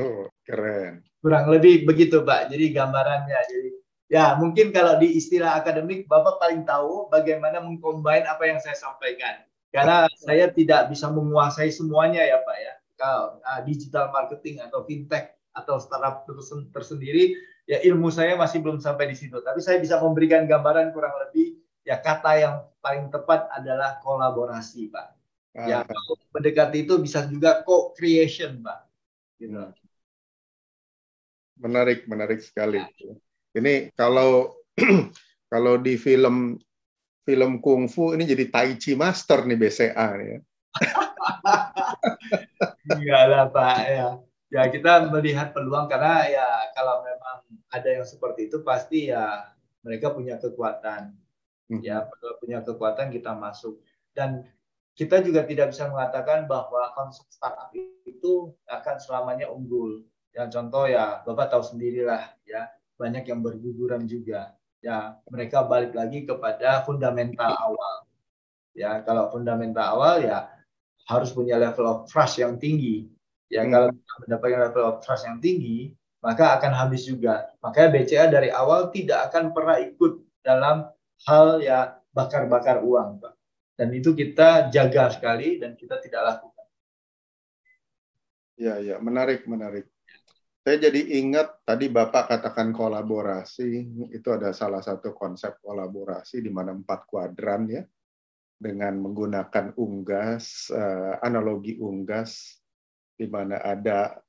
Oh, keren. Kurang lebih begitu, Pak. Jadi gambarannya. Jadi, ya mungkin kalau di istilah akademik, Bapak paling tahu bagaimana mengcombine apa yang saya sampaikan. Karena saya tidak bisa menguasai semuanya ya, Pak ya. Kalau digital marketing atau fintech atau startup tersendiri, ya ilmu saya masih belum sampai di situ. Tapi saya bisa memberikan gambaran kurang lebih, ya kata yang paling tepat adalah kolaborasi, Pak. Ya, mendekati itu bisa juga co-creation, Pak. Gitu. Menarik sekali. Ini kalau kalau di film kungfu ini jadi Tai Chi Master nih BCA ya. Enggak lah, Pak ya. Ya kita melihat peluang karena ya kalau memang ada yang seperti itu pasti ya mereka punya kekuatan. Ya punya kekuatan kita masuk. Dan kita juga tidak bisa mengatakan bahwa konsep startup itu akan selamanya unggul. Ya contoh ya Bapak tahu sendirilah ya banyak yang berguguran juga. Ya mereka balik lagi kepada fundamental awal. Ya kalau fundamental awal ya harus punya level of trust yang tinggi. Ya kalau kita mendapatkan level of trust yang tinggi, maka akan habis juga. Makanya BCA dari awal tidak akan pernah ikut dalam hal ya bakar-bakar uang, Pak. Dan itu kita jaga sekali dan kita tidak lakukan. Ya, menarik. Saya jadi ingat tadi Bapak katakan kolaborasi, itu ada salah satu konsep kolaborasi di mana 4 kuadran ya, dengan menggunakan unggas, analogi unggas, di mana ada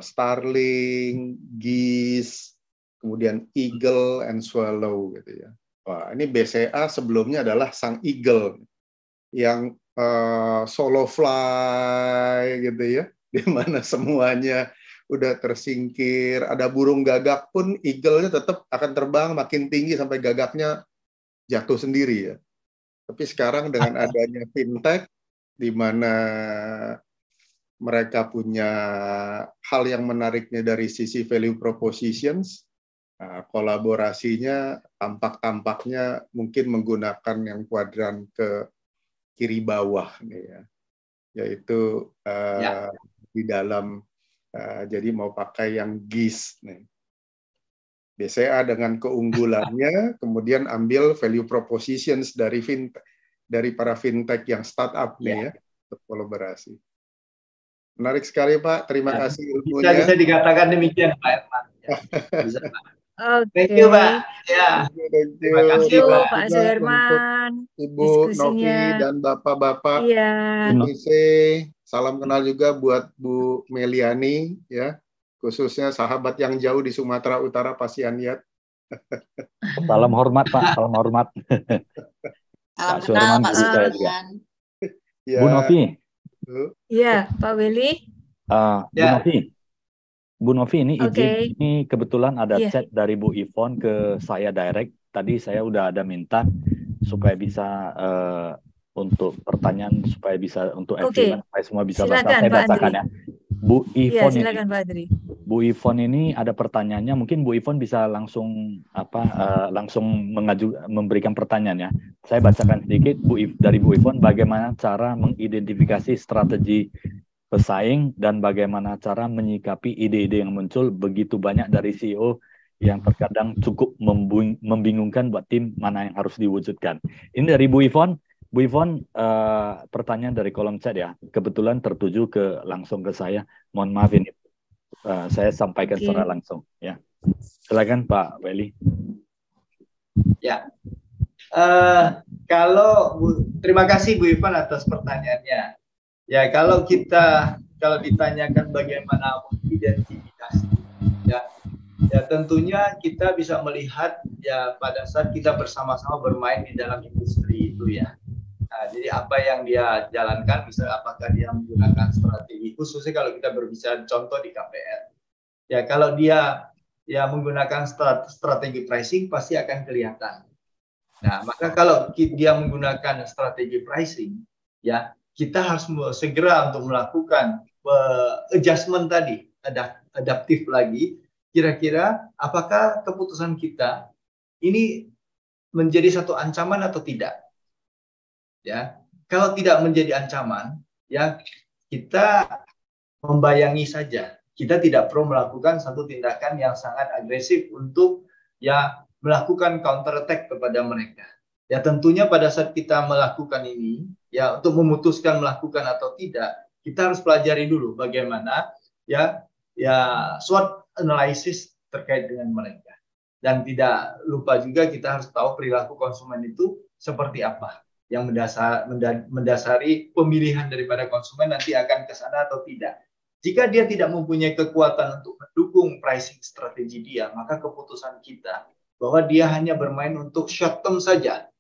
starling, geese, kemudian eagle and swallow gitu ya. Wah, ini BCA sebelumnya adalah sang eagle yang solo fly gitu ya, di mana semuanya udah tersingkir, ada burung gagak pun eagle-nya tetap akan terbang makin tinggi sampai gagaknya jatuh sendiri ya. Tapi sekarang dengan adanya fintech, di mana mereka punya hal yang menariknya dari sisi value propositions, kolaborasinya tampak-tampaknya mungkin menggunakan yang kuadran ke kiri bawah nih ya, yaitu di dalam jadi mau pakai yang GIS nih. BCA dengan keunggulannya, kemudian ambil value propositions dari fintech, dari para fintech yang startup nih ya, berkolaborasi. Menarik sekali Pak, terima kasih ilmunya. Bisa dikatakan demikian Pak Herman. Bisa, Pak. Oke. Thank you Pak. Ya. Terima kasih Pak Suherman. Ibu Novi dan Bapak-bapak. Iya. Salam kenal juga buat Bu Meliani ya, khususnya sahabat yang jauh di Sumatera Utara, Pasianiat. Salam hormat Pak, salam hormat. Salam kenal Pak Suherman. Ya. Bu Novi. Iya, Pak Willy. Bu Novi ini izin, ini kebetulan ada chat dari Bu Ivon ke saya direct. Tadi saya udah ada minta supaya bisa untuk pertanyaan, supaya bisa untuk supaya semua bisa silakan, saya bacakan ya. Bu Ivon silakan, Pak Adri. Bu Ivon ini ada pertanyaannya, mungkin Bu Ivon bisa langsung langsung memberikan pertanyaan ya. Saya bacakan sedikit dari Bu Ivon, bagaimana cara mengidentifikasi strategi pesaing dan bagaimana cara menyikapi ide-ide yang muncul begitu banyak dari CEO yang terkadang cukup membingungkan buat tim mana yang harus diwujudkan. Ini dari Bu Ivon. Bu Ivon, pertanyaan dari kolom chat ya, kebetulan tertuju langsung ke saya. Mohon maaf ini, saya sampaikan secara langsung. Ya, silakan Pak Willy. Ya, terima kasih Bu Ivon atas pertanyaannya. Ya, kalau ditanyakan bagaimana mengidentifikasi, ya tentunya kita bisa melihat ya pada saat kita bersama-sama bermain di dalam industri itu ya. Nah, jadi apa yang dia jalankan, misalnya apakah dia menggunakan strategi, khususnya kalau kita berbicara contoh di KPR. Ya, kalau dia menggunakan strategi pricing pasti akan kelihatan. Nah, maka kalau dia menggunakan strategi pricing, ya kita harus segera untuk melakukan adjustment tadi, adaptif lagi. Kira-kira apakah keputusan kita ini menjadi satu ancaman atau tidak? Ya, kalau tidak menjadi ancaman, ya kita membayangi saja. Kita tidak perlu melakukan satu tindakan yang sangat agresif untuk ya melakukan counter attack kepada mereka. Ya tentunya pada saat kita melakukan ini, ya untuk memutuskan melakukan atau tidak, kita harus pelajari dulu bagaimana ya SWOT analysis terkait dengan mereka. Dan tidak lupa juga kita harus tahu perilaku konsumen itu seperti apa yang mendasari pemilihan daripada konsumen nanti akan ke sana atau tidak. Jika dia tidak mempunyai kekuatan untuk mendukung pricing strategi dia, maka keputusan kita bahwa dia hanya bermain untuk short term saja.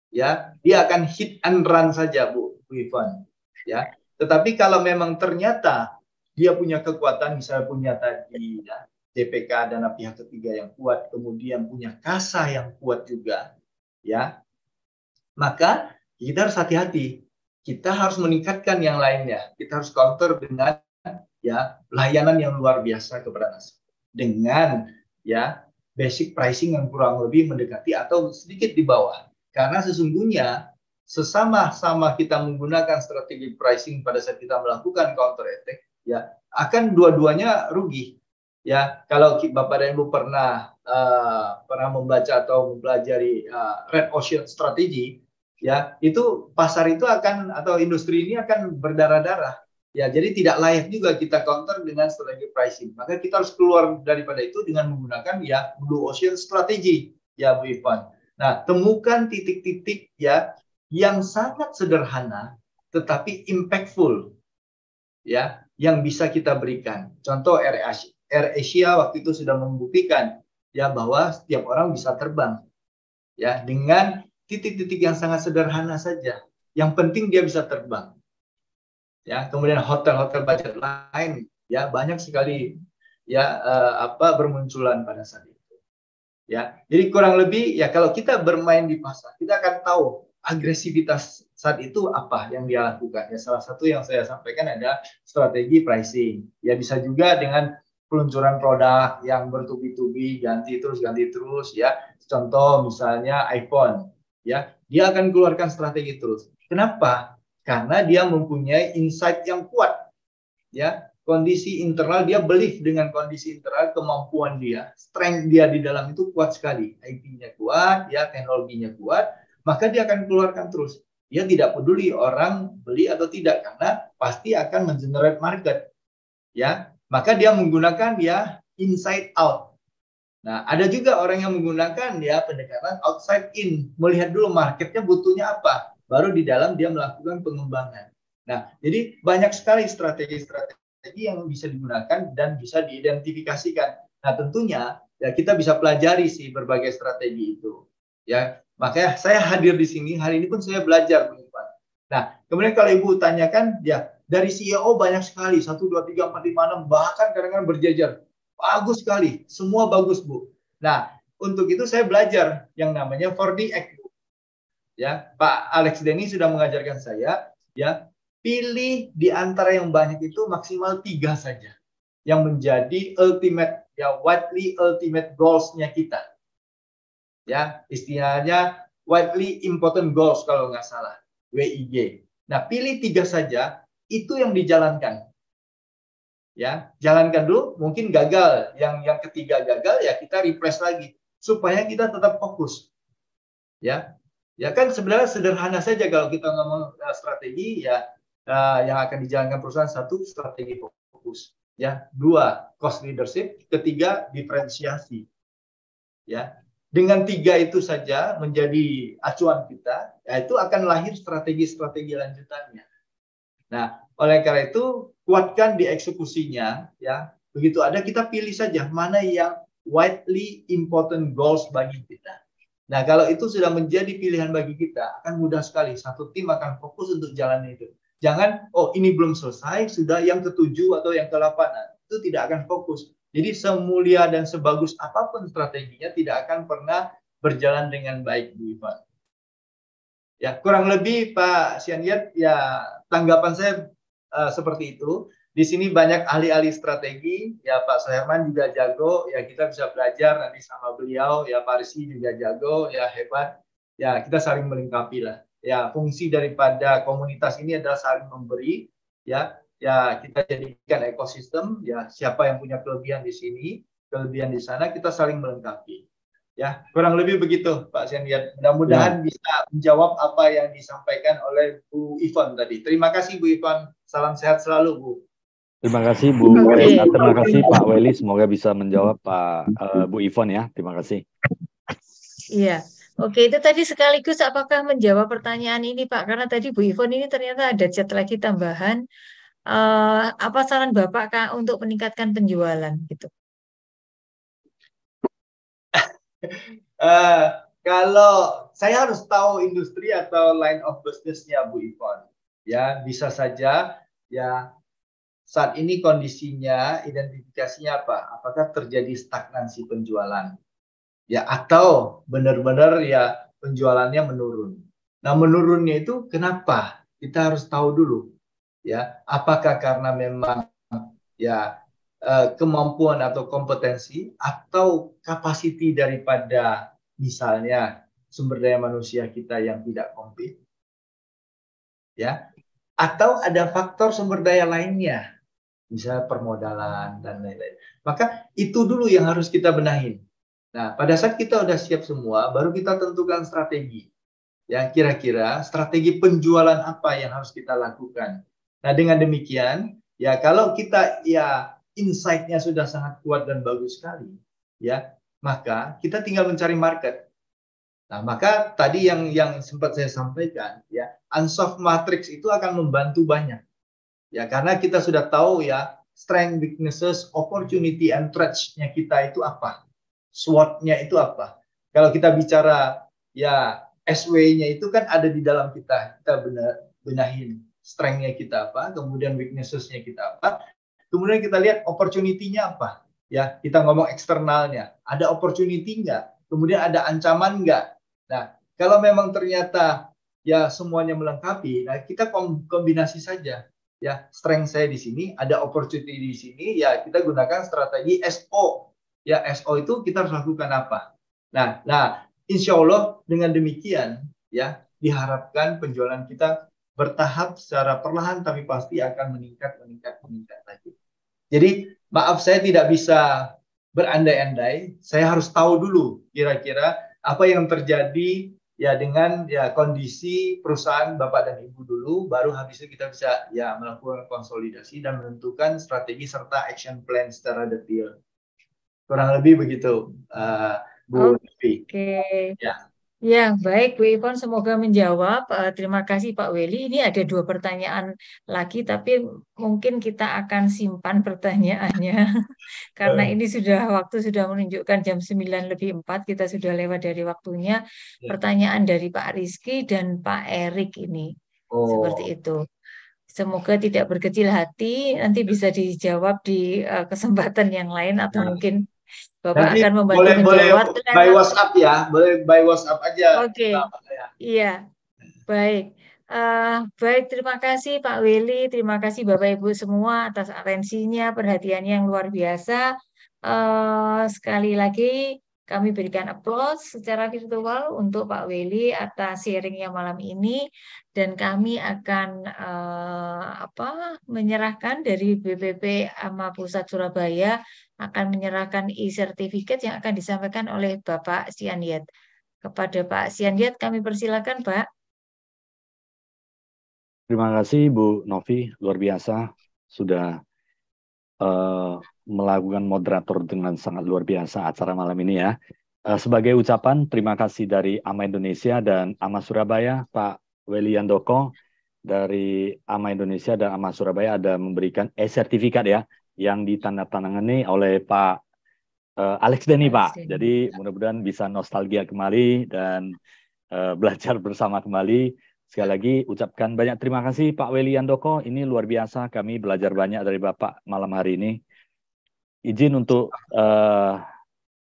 Ya, dia akan hit and run saja, Bu Ivon. Ya, tetapi kalau memang ternyata dia punya kekuatan, misalnya punya tadi ya, DPK dana pihak ketiga yang kuat, kemudian punya kasa yang kuat juga, ya, maka kita harus hati-hati. Kita harus meningkatkan yang lainnya. Kita harus counter dengan ya layanan yang luar biasa kepada nasabah, dengan ya basic pricing yang kurang lebih mendekati atau sedikit di bawah. Karena sesungguhnya sesama-sama kita menggunakan strategi pricing pada saat kita melakukan counter attack, ya akan dua-duanya rugi. Ya, kalau Bapak dan Ibu pernah membaca atau mempelajari Red Ocean Strategy, ya itu pasar itu akan atau industri ini akan berdarah-darah. Ya, jadi tidak layak juga kita counter dengan strategi pricing. Maka kita harus keluar daripada itu dengan menggunakan ya blue ocean strategi, ya Bu Ivan. Nah, temukan titik-titik ya yang sangat sederhana tetapi impactful, ya, yang bisa kita berikan. Contoh Air Asia waktu itu sudah membuktikan ya bahwa setiap orang bisa terbang, ya, dengan titik-titik yang sangat sederhana saja. Yang penting dia bisa terbang. Ya, kemudian hotel-hotel budget lain ya banyak sekali ya bermunculan pada saat itu. Ya, jadi kurang lebih ya kalau kita bermain di pasar, kita akan tahu agresivitas saat itu apa yang dia lakukan. Ya, salah satu yang saya sampaikan ada strategi pricing. Ya, bisa juga dengan peluncuran produk yang bertubi-tubi, ganti terus ya. Contoh misalnya iPhone, ya, dia akan keluarkan strategi terus. Kenapa? Karena dia mempunyai insight yang kuat, ya, kondisi internal dia belief dengan kondisi internal, kemampuan dia, strength dia di dalam itu kuat sekali, IP-nya kuat, ya, teknologinya kuat, maka dia akan keluarkan terus. Dia tidak peduli orang beli atau tidak karena pasti akan mengenerate market, ya, maka dia menggunakan ya inside out. Nah, ada juga orang yang menggunakan ya pendekatan outside in, melihat dulu marketnya butuhnya apa. Baru di dalam dia melakukan pengembangan. Nah, jadi banyak sekali strategi-strategi yang bisa digunakan dan bisa diidentifikasikan. Nah, tentunya ya kita bisa pelajari sih berbagai strategi itu. Ya, makanya saya hadir di sini hari ini pun saya belajar, Bu Ivan. Nah, kemudian kalau Ibu tanyakan, ya dari CEO banyak sekali 1, 2, 3, 4, 5, 6 bahkan kadang-kadang berjejer. Bagus sekali, semua bagus, Bu. Nah, untuk itu saya belajar yang namanya 4DX. Ya, Pak Alex Denny sudah mengajarkan saya, ya, pilih di antara yang banyak itu maksimal 3 saja yang menjadi ultimate, ya, widely ultimate goals-nya kita. Ya, istilahnya widely important goals kalau nggak salah, WIG. Nah, pilih 3 saja, itu yang dijalankan. Ya, jalankan dulu, mungkin gagal, yang ketiga gagal, ya kita refresh lagi supaya kita tetap fokus. Ya. Ya kan sebenarnya sederhana saja kalau kita ngomong strategi, ya yang akan dijalankan perusahaan. 1, strategi fokus, ya. 2, cost leadership. 3, diferensiasi. Ya, dengan 3 itu saja menjadi acuan kita, ya itu akan lahir strategi-strategi lanjutannya. Nah, oleh karena itu kuatkan di eksekusinya, ya. Begitu ada kita pilih saja mana yang widely important goals bagi kita. Nah, kalau itu sudah menjadi pilihan bagi kita, akan mudah sekali. Satu tim akan fokus untuk jalan itu. Jangan, oh ini belum selesai, sudah yang ke-7 atau yang ke-8. Itu tidak akan fokus. Jadi semulia dan sebagus apapun strateginya, tidak akan pernah berjalan dengan baik, Bu Ivan. Ya, kurang lebih Pak Sianyet, ya tanggapan saya seperti itu. Di sini banyak ahli-ahli strategi, ya Pak Soherman juga jago, ya kita bisa belajar nanti sama beliau, ya Pak Rizky juga jago, ya hebat, ya kita saling melengkapi lah. Ya fungsi daripada komunitas ini adalah saling memberi, ya kita jadikan ekosistem, ya siapa yang punya kelebihan di sini, kelebihan di sana, kita saling melengkapi. Ya kurang lebih begitu Pak Sianyet. Mudah-mudahan bisa menjawab apa yang disampaikan oleh Bu Ivan tadi. Terima kasih Bu Ivan, salam sehat selalu Bu. Terima kasih Bu Reza, terima kasih Pak Welly, semoga bisa menjawab Bu Ivon ya, terima kasih. Iya, oke, itu tadi sekaligus apakah menjawab pertanyaan ini Pak, karena tadi Bu Ivon ini ternyata ada chat lagi tambahan, apa saran Bapak Kak untuk meningkatkan penjualan gitu? Kalau saya harus tahu industri atau line of business-nya Bu Ivon, ya bisa saja ya. Saat ini kondisinya, identifikasinya apa? Apakah terjadi stagnansi penjualan? Ya, atau benar-benar ya penjualannya menurun. Nah, menurunnya itu kenapa? Kita harus tahu dulu. Ya, apakah karena memang ya kemampuan atau kompetensi atau kapasiti daripada misalnya sumber daya manusia kita yang tidak komplit? Ya, atau ada faktor sumber daya lainnya, misalnya permodalan dan lain-lain. Maka itu dulu yang harus kita benahin. Nah, pada saat kita udah siap semua, baru kita tentukan strategi. Ya, kira-kira strategi penjualan apa yang harus kita lakukan. Nah, dengan demikian, ya kalau kita ya insight-nya sudah sangat kuat dan bagus sekali, ya, maka kita tinggal mencari market. Nah, maka tadi yang sempat saya sampaikan, ya, unsolved matrix itu akan membantu banyak. Ya, karena kita sudah tahu ya, strength, weaknesses, opportunity, and threats-nya kita itu apa. SWOT-nya itu apa. Kalau kita bicara ya SW-nya itu kan ada di dalam kita benahin strength-nya kita apa, kemudian weaknesses-nya kita apa, kemudian kita lihat opportunity-nya apa. Ya, kita ngomong eksternalnya, ada opportunity nggak? Kemudian ada ancaman nggak? Nah, kalau memang ternyata ya semuanya melengkapi, nah kita kombinasi saja. Ya, strength saya di sini, ada opportunity di sini, ya kita gunakan strategi SO. Ya, SO itu kita harus lakukan apa? Nah, insya Allah dengan demikian, ya diharapkan penjualan kita bertahap secara perlahan tapi pasti akan meningkat lagi. Jadi maaf saya tidak bisa berandai-andai, saya harus tahu dulu kira-kira apa yang terjadi ya dengan ya kondisi perusahaan Bapak dan Ibu dulu, baru habis itu kita bisa ya melakukan konsolidasi dan menentukan strategi serta action plan secara detail. Kurang lebih begitu, Bu Novi. Oke. Ya. Ya, baik Bu Ivon, semoga menjawab. Terima kasih Pak Welly. Ini ada 2 pertanyaan lagi, tapi mungkin kita akan simpan pertanyaannya. Karena ini waktu sudah menunjukkan jam 9:04, kita sudah lewat dari waktunya. Pertanyaan dari Pak Rizky dan Pak Erik ini. Seperti itu. Semoga tidak berkecil hati, nanti bisa dijawab di kesempatan yang lain atau mungkin Bapak nanti akan membantu menjawab. Boleh by WhatsApp ya, boleh by WhatsApp aja. Oke, iya, baik. Baik, terima kasih Pak Welly, terima kasih Bapak Ibu semua atas atensinya, perhatiannya yang luar biasa. Sekali lagi kami berikan applause secara virtual untuk Pak Welly atas sharingnya malam ini, dan kami akan menyerahkan dari BPP AMA Pusat Surabaya akan menyerahkan e-sertifikat yang akan disampaikan oleh Bapak Sianiyat. Kepada Pak Sianiyat kami persilakan, Pak. Terima kasih Bu Novi, luar biasa sudah melakukan moderator dengan sangat luar biasa acara malam ini ya. Sebagai ucapan terima kasih dari AMA Indonesia dan AMA Surabaya, Pak Welly Handoko dari AMA Indonesia dan AMA Surabaya ada memberikan e-sertifikat ya, yang ditandatangani oleh Pak Alex Denny, Pak. Jadi mudah-mudahan bisa nostalgia kembali dan belajar bersama kembali. Sekali lagi ucapkan banyak terima kasih Pak Welly Handoko. Ini luar biasa, kami belajar banyak dari Bapak malam hari ini. Izin untuk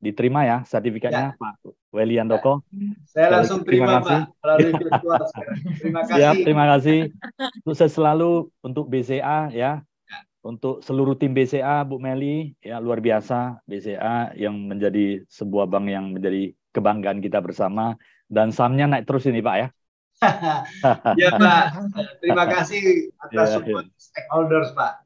diterima ya sertifikatnya ya. Pak Welly Handoko. Saya langsung terima Pak melalui virtual. Terima kasih. Siap, terima kasih. Sukses selalu untuk BCA ya. Untuk seluruh tim BCA, Bu Meli, ya luar biasa BCA yang menjadi sebuah bank yang menjadi kebanggaan kita bersama, dan sahamnya naik terus ini Pak ya. Ya Pak, terima kasih atas support stakeholders Pak.